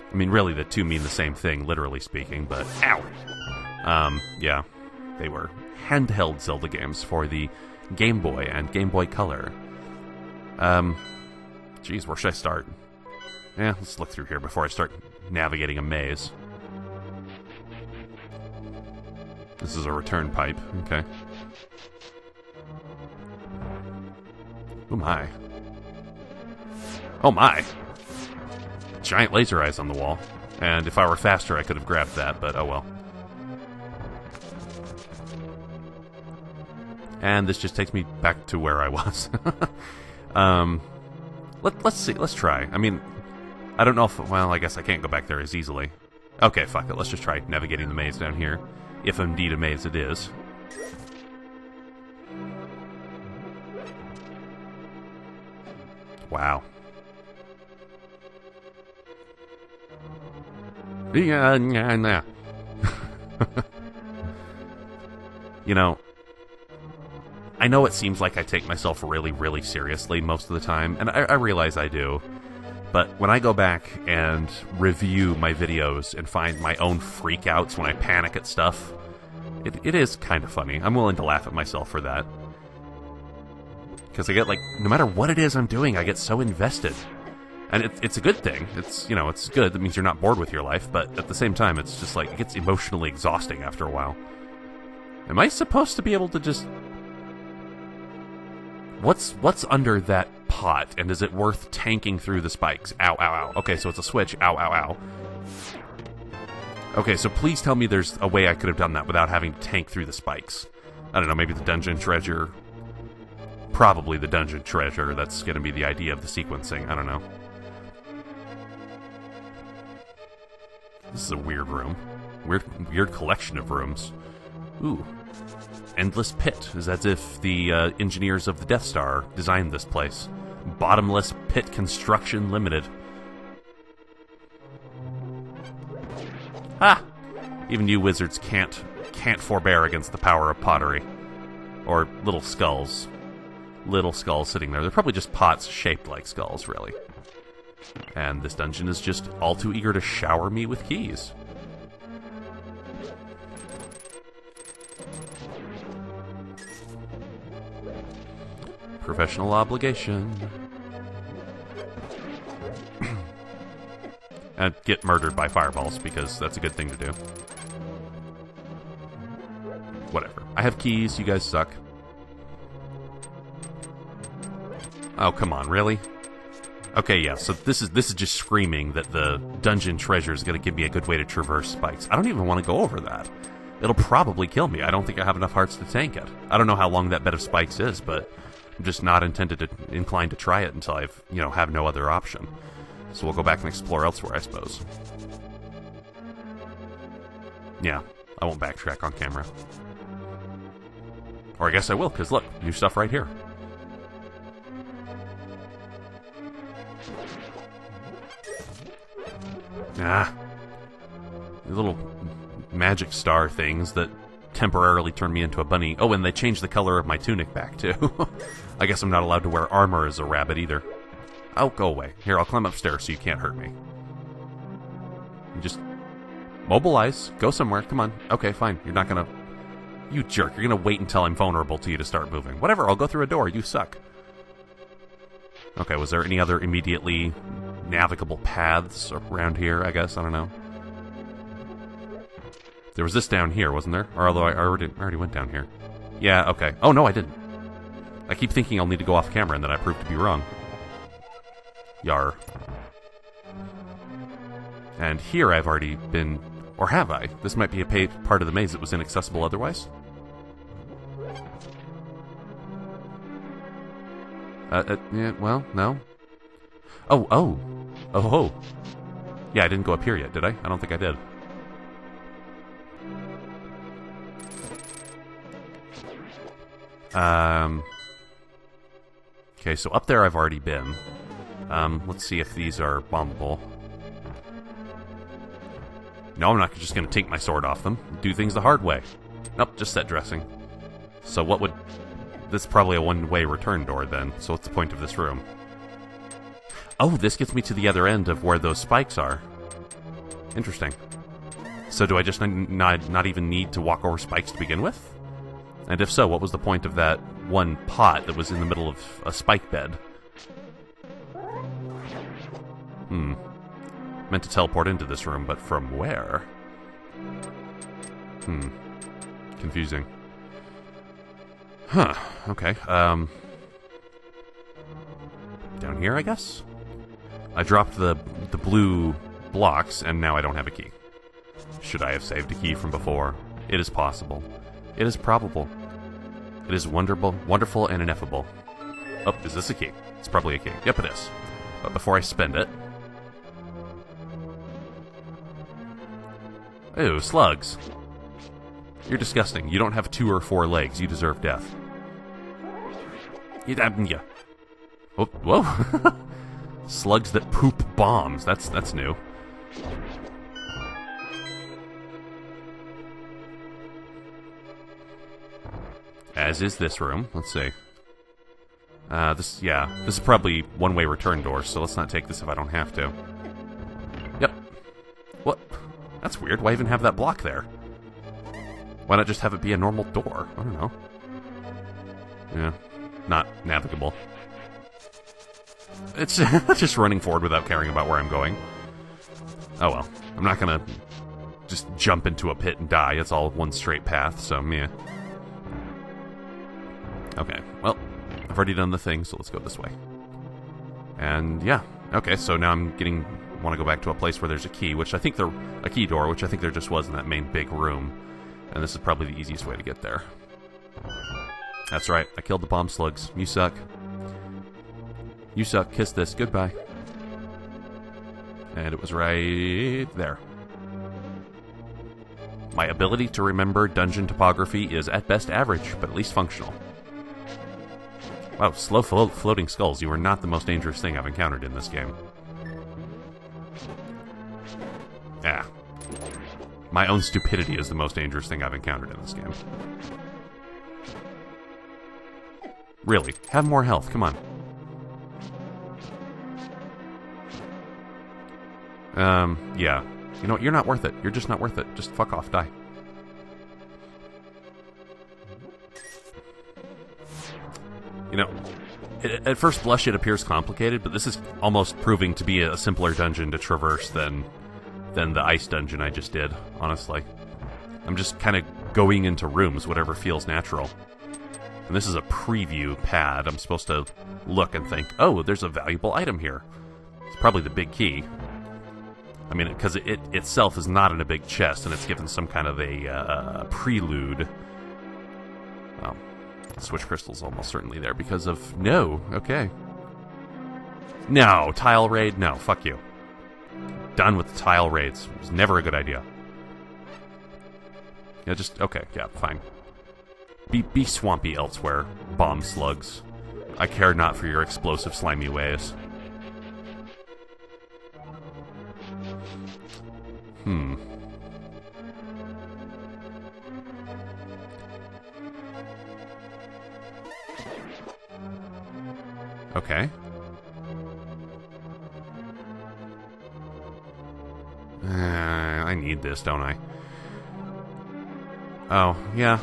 I mean, really, the two mean the same thing, literally speaking, but... ow! Yeah. They were handheld Zelda games for the Game Boy and Game Boy Color. Geez, where should I start? Yeah, let's look through here before I start navigating a maze. This is a return pipe, okay. Oh my. Oh my! Giant laser eyes on the wall. And if I were faster, I could have grabbed that, but oh well. And this just takes me back to where I was. Let's see, let's try. I mean, I don't know if, well, I guess I can't go back there as easily. Okay, fuck it, let's just try navigating the maze down here. If indeed a maze it is. Wow. Yeah. You know, I know it seems like I take myself really, really seriously most of the time, and I realize I do. But when I go back and review my videos and find my own freakouts when I panic at stuff, it is kind of funny. I'm willing to laugh at myself for that. Because I get, like, no matter what it is I'm doing, I get so invested. And it's a good thing. It's, you know, it's good. That means you're not bored with your life, but at the same time, it's just, like, it gets emotionally exhausting after a while. Am I supposed to be able to just... What's under that pot, and is it worth tanking through the spikes? Ow, ow, ow. Okay, so it's a switch. Ow, ow, ow. Okay, so please tell me there's a way I could have done that without having to tank through the spikes. I don't know, maybe the dungeon treasure... Probably the dungeon treasure. That's going to be the idea of the sequencing. I don't know. This is a weird room. Weird collection of rooms. Ooh. Endless pit. Is as if the engineers of the Death Star designed this place. Bottomless Pit Construction Limited. Ha! Even you wizards can't forbear against the power of pottery. Or little skulls. Little skulls sitting there. They're probably just pots shaped like skulls, really. And this dungeon is just all too eager to shower me with keys. Professional obligation. And get murdered by fireballs, because that's a good thing to do. Whatever. I have keys, you guys suck. Oh, come on, really? Okay, yeah, so this is just screaming that the dungeon treasure is going to give me a good way to traverse spikes. I don't even want to go over that. It'll probably kill me. I don't think I have enough hearts to tank it. I don't know how long that bed of spikes is, but I'm just not inclined to try it until I've, have no other option. So we'll go back and explore elsewhere, I suppose. Yeah, I won't backtrack on camera. Or I guess I will, because look, new stuff right here. Ah. The little magic star things that temporarily turn me into a bunny. Oh, and they changed the color of my tunic back, too. I guess I'm not allowed to wear armor as a rabbit, either. Oh, go away. Here, I'll climb upstairs so you can't hurt me. You just mobilize. Go somewhere. Come on. Okay, fine. You're not gonna... You jerk. You're gonna wait until I'm vulnerable to you to start moving. Whatever, I'll go through a door. You suck. Okay, was there any other immediately navigable paths around here, I guess? I don't know. There was this down here, wasn't there? Or although I already went down here. Yeah, okay. Oh, no, I didn't. I keep thinking I'll need to go off camera, and then I prove to be wrong. Yar. And here I've already been... Or have I? This might be a part of the maze that was inaccessible otherwise. Yeah, well, no. Oh. Yeah, I didn't go up here yet, did I? I don't think I did. Okay, so up there I've already been. Let's see if these are bombable. No, I'm not just going to take my sword off them. Do things the hard way. Nope, just set dressing. So what would... This is probably a one-way return door, then. So what's the point of this room? Oh, this gets me to the other end of where those spikes are. Interesting. So do I just not even need to walk over spikes to begin with? And if so, what was the point of that one pot that was in the middle of a spike bed? Meant to teleport into this room, but from where? Confusing. Huh, okay. Down here, I guess? I dropped the blue blocks, and now I don't have a key. Should I have saved a key from before? It is possible. It is probable. It is wonderful and ineffable. Oh, is this a key? It's probably a key. Yep, it is. But before I spend it... Ew, slugs. You're disgusting. You don't have 2 or 4 legs. You deserve death. Yeah. Oh, whoa. Slugs that poop bombs. That's new. As is this room. Let's see. This is probably one-way return door, so let's not take this if I don't have to. Yep. What? That's weird. Why even have that block there? Why not just have it be a normal door? I don't know. Yeah. Not navigable. It's just running forward without caring about where I'm going. Oh well. I'm not gonna just jump into a pit and die. It's all one straight path, so yeah. Okay, well, I've already done the thing, so let's go this way. And yeah. Okay, so now I'm want to go back to a place where there's a key, which I think a key door, which I think there just was in that main big room. And this is probably the easiest way to get there. That's right, I killed the bomb slugs. You suck. You suck. Kiss this. Goodbye. And it was right there. My ability to remember dungeon topography is at best average, but at least functional. Wow, slow floating skulls. You are not the most dangerous thing I've encountered in this game. Ah. My own stupidity is the most dangerous thing I've encountered in this game. Really, have more health, come on. Yeah. You know, you're not worth it. You're just not worth it. Just fuck off, die. You know, at first blush it appears complicated, but this is almost proving to be a simpler dungeon to traverse than the ice dungeon I just did, honestly. I'm just kind of going into rooms, whatever feels natural. And this is a preview pad. I'm supposed to look and think, oh, there's a valuable item here. It's probably the big key. I mean, because it itself is not in a big chest, and it's given some kind of a prelude. Well, switch crystal's almost certainly there because of... No, okay. No, tile raid? No, fuck you. Done with the tile raids. It was never a good idea. Yeah, just... Okay, yeah, fine. Be swampy elsewhere, bomb slugs. I care not for your explosive, slimy ways. Okay. I need this, don't I? Oh, yeah.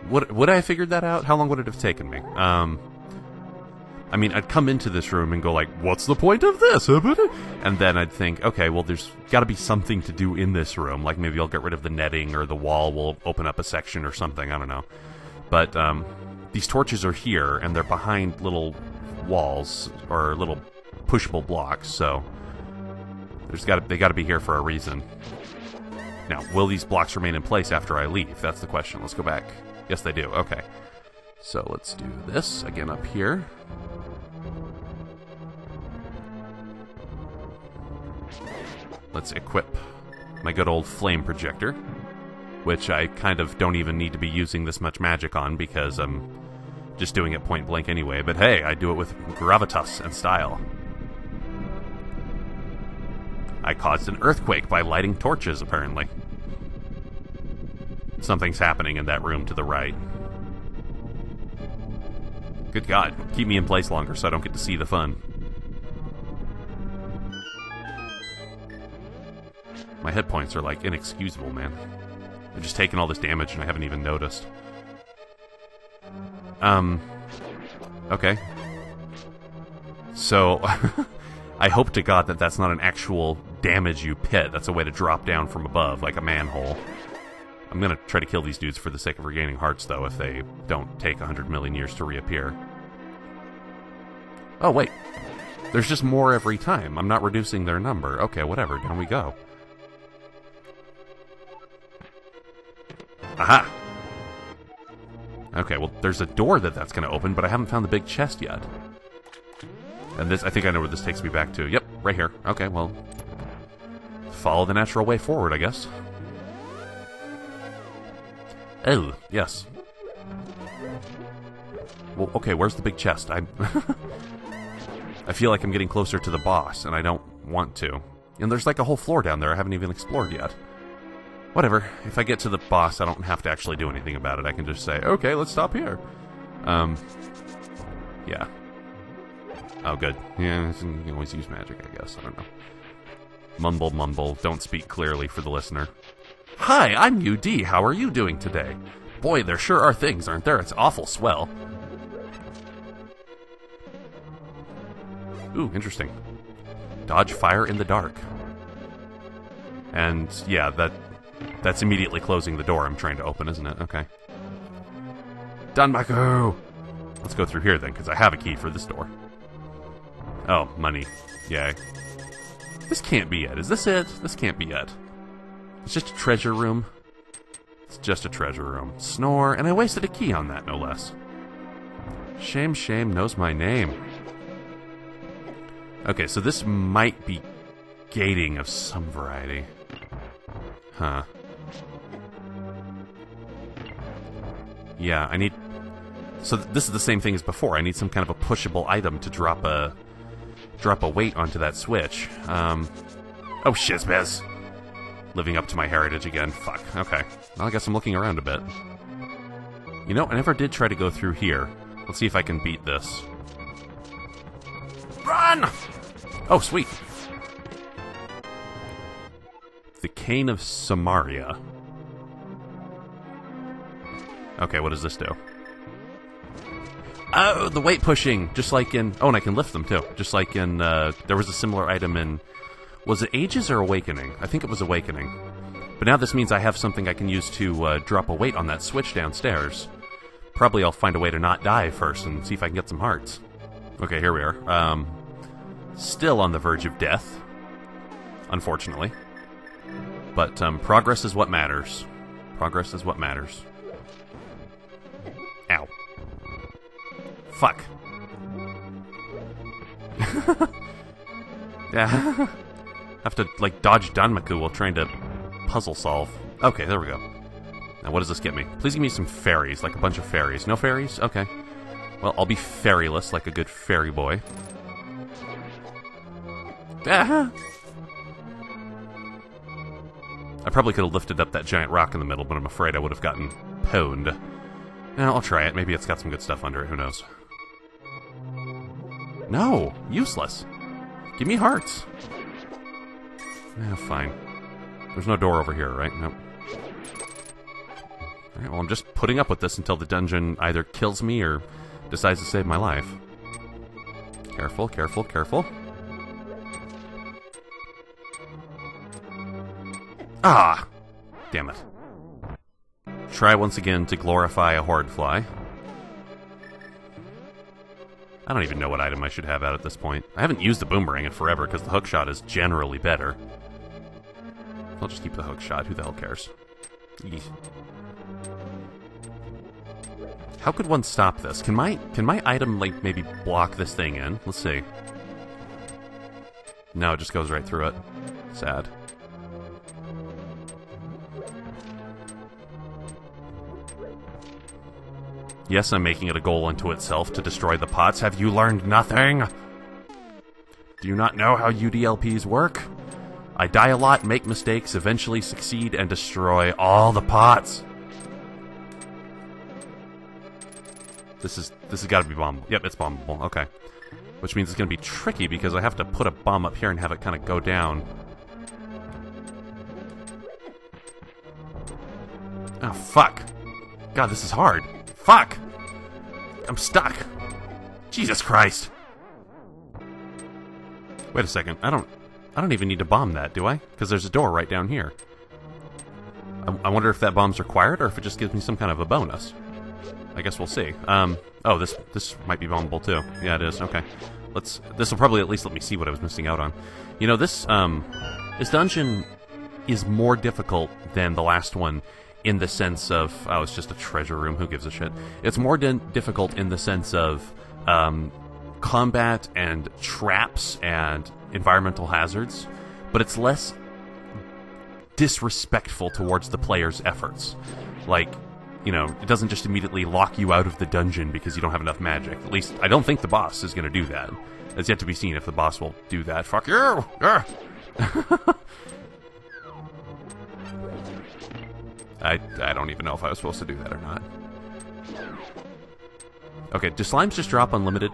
Would I have figured that out? How long would it have taken me? I mean, I'd come into this room and go like, what's the point of this? And then I'd think, okay, well, there's got to be something to do in this room. Like maybe I'll get rid of the netting or the wall will open up a section or something. I don't know. But these torches are here, and they're behind little walls or little pushable blocks, so they got to be here for a reason. Now, will these blocks remain in place after I leave? That's the question. Let's go back. Yes, they do. Okay. So let's do this again up here. Let's equip my good old flame projector, which I kind of don't even need to be using this much magic on because I'm just doing it point blank anyway. But hey, I do it with gravitas and style. I caused an earthquake by lighting torches, apparently. Something's happening in that room to the right. Good God, keep me in place longer so I don't get to see the fun. My hit points are, like, inexcusable, man. They're just taking all this damage and I haven't even noticed. Okay. So, I hope to God that that's not an actual damage you pit. That's a way to drop down from above, like a manhole. I'm gonna try to kill these dudes for the sake of regaining hearts, though, if they don't take 100 million years to reappear. Oh, wait. There's just more every time. I'm not reducing their number. Okay, whatever. Down we go. Aha! Okay, well, there's a door that's gonna open, but I haven't found the big chest yet. And this, I think I know where this takes me back to. Yep, right here. Okay, well, follow the natural way forward, I guess. Oh, yes. Well, okay, where's the big chest? I feel like I'm getting closer to the boss, and I don't want to. And there's like a whole floor down there I haven't even explored yet. Whatever. If I get to the boss, I don't have to actually do anything about it. I can just say, okay, let's stop here. Yeah. Oh, good. Yeah, you can always use magic, I guess. I don't know. Mumble, mumble. Don't speak clearly for the listener. Hi, I'm UD. How are you doing today? Boy, there sure are things, aren't there? It's awful swell. Ooh, interesting. Dodge fire in the dark. And, yeah, that's immediately closing the door I'm trying to open, isn't it? Okay. Danmaku! Let's go through here, then, because I have a key for this door. Oh, money. Yay. This can't be it. Is this it? This can't be it. It's just a treasure room. It's just a treasure room. Snore, and I wasted a key on that, no less. Shame, shame knows my name. Okay, so this might be gating of some variety. Huh. Yeah, I need... So this is the same thing as before. I need some kind of a pushable item to drop a weight onto that switch. Oh, shizbiz. living up to my heritage again. Fuck. Okay. Well, I guess I'm looking around a bit. You know, I never did try to go through here. Let's see if I can beat this. Run! Oh, sweet. The Cane of Samaria. Okay, what does this do? Oh, the weight pushing! Just like in... Oh, and I can lift them, too. Just like in... there was a similar item in... Was it Ages or Awakening? I think it was Awakening. But now this means I have something I can use to drop a weight on that switch downstairs. Probably I'll find a way to not die first and see if I can get some hearts. Okay, here we are. Still on the verge of death. Unfortunately. But progress is what matters. Progress is what matters. Ow. Fuck. Yeah. Have to, like, dodge Danmaku while trying to puzzle solve. Okay, there we go. Now, what does this get me? Please give me some fairies, like a bunch of fairies. No fairies? Okay. Well, I'll be fairyless, like a good fairy boy. Ah! I probably could have lifted up that giant rock in the middle, but I'm afraid I would have gotten pwned. Now, I'll try it. Maybe it's got some good stuff under it. Who knows? No! Useless! Give me hearts! Yeah, fine. There's no door over here, right? Nope. Alright, well, I'm just putting up with this until the dungeon either kills me or decides to save my life. Careful, careful, careful. Ah! Damn it. Try once again to glorify a horde fly. I don't even know what item I should have out at this point. I haven't used the boomerang in forever because the hookshot is generally better. I'll just keep the hookshot. Who the hell cares? Eesh. How could one stop this? Can my item, like, maybe block this thing in? Let's see. No, it just goes right through it. Sad. Yes, I'm making it a goal unto itself to destroy the pots. Have you learned nothing? Do you not know how UDLPs work? I die a lot, make mistakes, eventually succeed, and destroy all the pots. This has got to be bombable. Yep, it's bombable. Okay. Which means it's going to be tricky because I have to put a bomb up here and have it kind of go down. Oh, fuck. God, this is hard. Fuck! I'm stuck. Jesus Christ. Wait a second. I don't even need to bomb that, do I? Because there's a door right down here. I wonder if that bomb's required or if it just gives me some kind of a bonus. I guess we'll see. Oh, this might be bombable too. Yeah, it is. Okay. This will probably at least let me see what I was missing out on. You know, this dungeon is more difficult than the last one in the sense of, oh, it's just a treasure room, who gives a shit? It's more difficult in the sense of combat and traps and environmental hazards, but it's less disrespectful towards the player's efforts. Like, you know, it doesn't just immediately lock you out of the dungeon because you don't have enough magic. At least, I don't think the boss is going to do that. It's yet to be seen if the boss will do that. Fuck you! I don't even know if I was supposed to do that or not. Okay, do slimes just drop unlimited?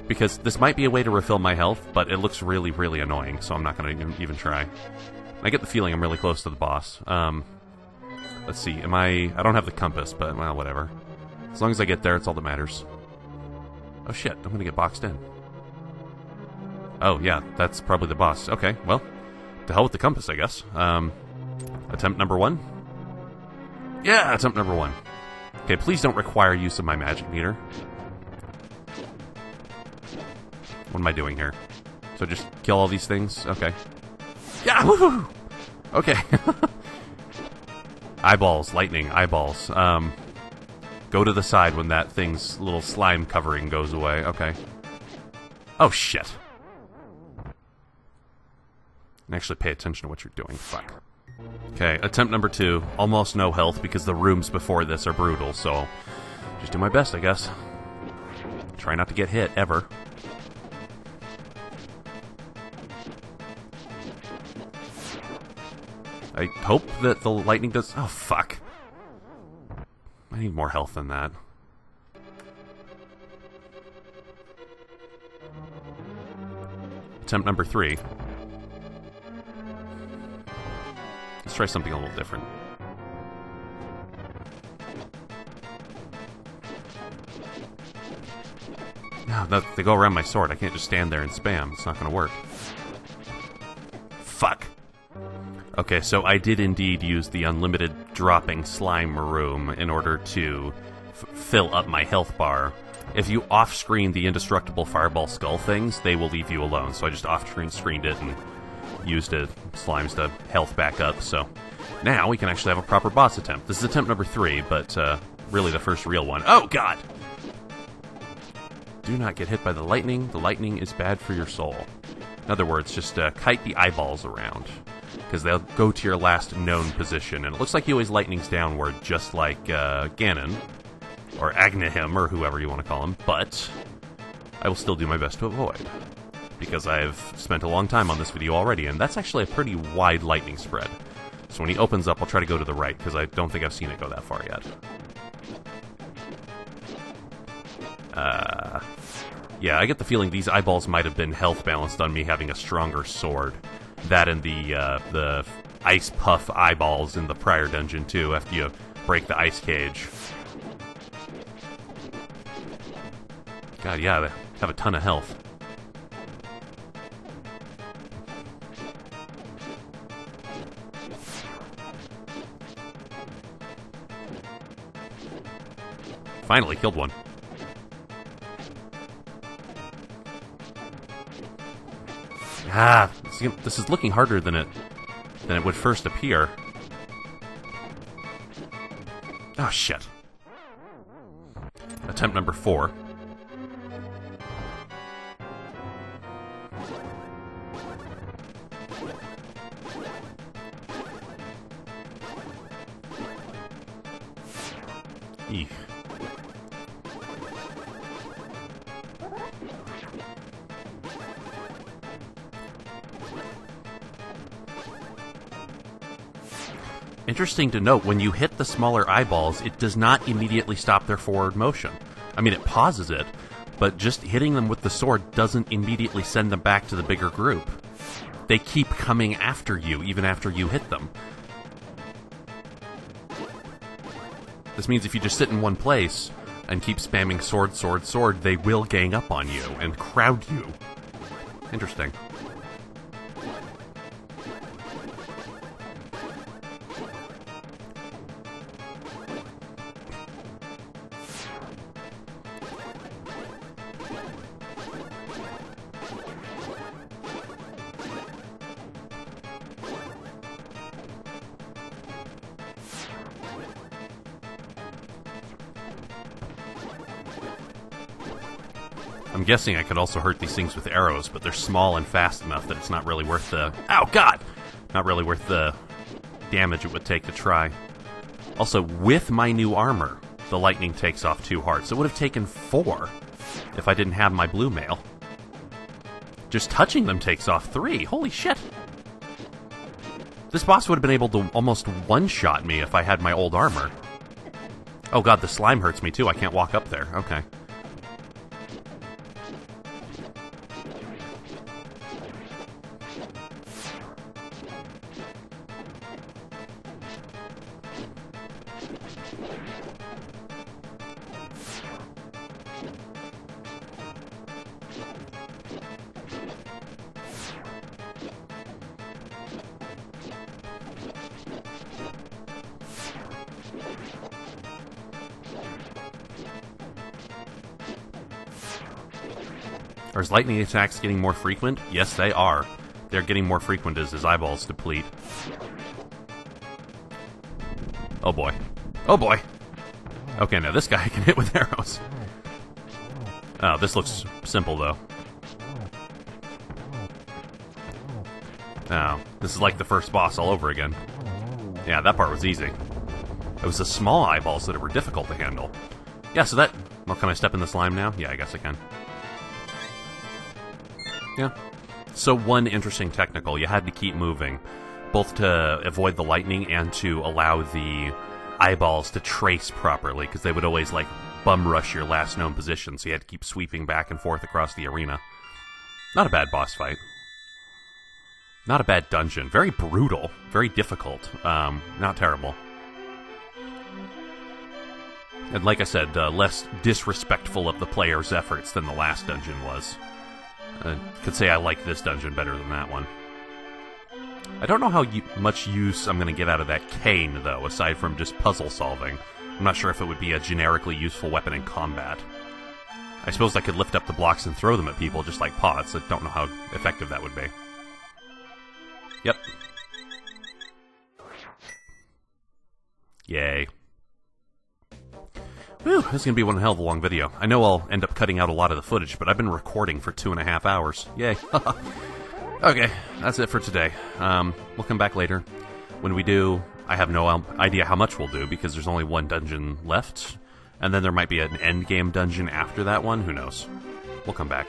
Because this might be a way to refill my health, but it looks really, really annoying, so I'm not going to even try. I get the feeling I'm really close to the boss. Let's see, I don't have the compass, but, well, whatever. As long as I get there, it's all that matters. Oh shit, I'm going to get boxed in. Oh, yeah, that's probably the boss. Okay, well, to hell with the compass, I guess. Attempt number 1? Yeah, attempt number 1. Okay, please don't require use of my magic meter. What am I doing here? So just kill all these things? Okay. Yeah, woohoo! Okay. Eyeballs, lightning, eyeballs. Go to the side when that thing's little slime covering goes away. Okay. Oh, shit. And actually pay attention to what you're doing. Fuck. Okay, attempt number 2. Almost no health because the rooms before this are brutal, so just do my best, I guess. Try not to get hit, ever. I hope that the lightning does... Oh, fuck. I need more health than that. Attempt number 3. Let's try something a little different. No, they go around my sword. I can't just stand there and spam. It's not going to work. Fuck. Okay, so I did indeed use the unlimited dropping slime room in order to fill up my health bar. If you off-screen the indestructible fireball skull things, they will leave you alone. So I just off-screened it and used slimes to health back up. So now we can actually have a proper boss attempt. This is attempt number 3, but really the first real one. Oh, God! Do not get hit by the lightning. The lightning is bad for your soul. In other words, just kite the eyeballs around, because they'll go to your last known position. And it looks like he always lightnings downward, just like Ganon, or Agnihim, or whoever you want to call him. But I will still do my best to avoid, because I've spent a long time on this video already, and that's actually a pretty wide lightning spread. So when he opens up, I'll try to go to the right, because I don't think I've seen it go that far yet. Yeah, I get the feeling these eyeballs might have been health balanced on me having a stronger sword. That and the ice puff eyeballs in the prior dungeon, too, after you break the ice cage. God, yeah, they have a ton of health. Finally killed one. Ah, this is looking harder than it would first appear. Oh, shit. Attempt number 4. Eek. Interesting to note, when you hit the smaller eyeballs, it does not immediately stop their forward motion. I mean, it pauses it, but just hitting them with the sword doesn't immediately send them back to the bigger group. They keep coming after you, even after you hit them. This means if you just sit in one place and keep spamming sword, sword, sword, they will gang up on you and crowd you. Interesting. I'm guessing I could also hurt these things with arrows, but they're small and fast enough that it's not really worth the... Ow, God! Not really worth the damage it would take to try. Also, with my new armor, the lightning takes off 2 hearts. It would have taken 4 if I didn't have my blue mail. Just touching them takes off 3. Holy shit! This boss would have been able to almost one-shot me if I had my old armor. Oh God, the slime hurts me too. I can't walk up there. Okay. Are his lightning attacks getting more frequent? Yes, they are. They're getting more frequent as his eyeballs deplete. Oh boy. Oh boy! Okay, now this guy I can hit with arrows. Oh, this looks simple, though. Oh, this is like the first boss all over again. Yeah, that part was easy. It was the small eyeballs that were difficult to handle. Yeah, so that... Well, can I step in the slime now? Yeah, I guess I can. Yeah. So one interesting technical, you had to keep moving. both to avoid the lightning and to allow the eyeballs to trace properly, because they would always, like, bum rush your last known position, so you had to keep sweeping back and forth across the arena. Not a bad boss fight. Not a bad dungeon. Very brutal. Very difficult. Not terrible. And like I said, less disrespectful of the player's efforts than the last dungeon was. Could say I like this dungeon better than that one. I don't know how much use I'm going to get out of that cane, though, aside from just puzzle solving. I'm not sure if it would be a generically useful weapon in combat. I suppose I could lift up the blocks and throw them at people just like pots. I don't know how effective that would be. Yep. Yay. Whew, this is going to be one hell of a long video. I know I'll end up cutting out a lot of the footage, but I've been recording for 2.5 hours. Yay. Okay, that's it for today. We'll come back later. When we do, I have no idea how much we'll do, because there's only one dungeon left. And then there might be an endgame dungeon after that one. Who knows? We'll come back.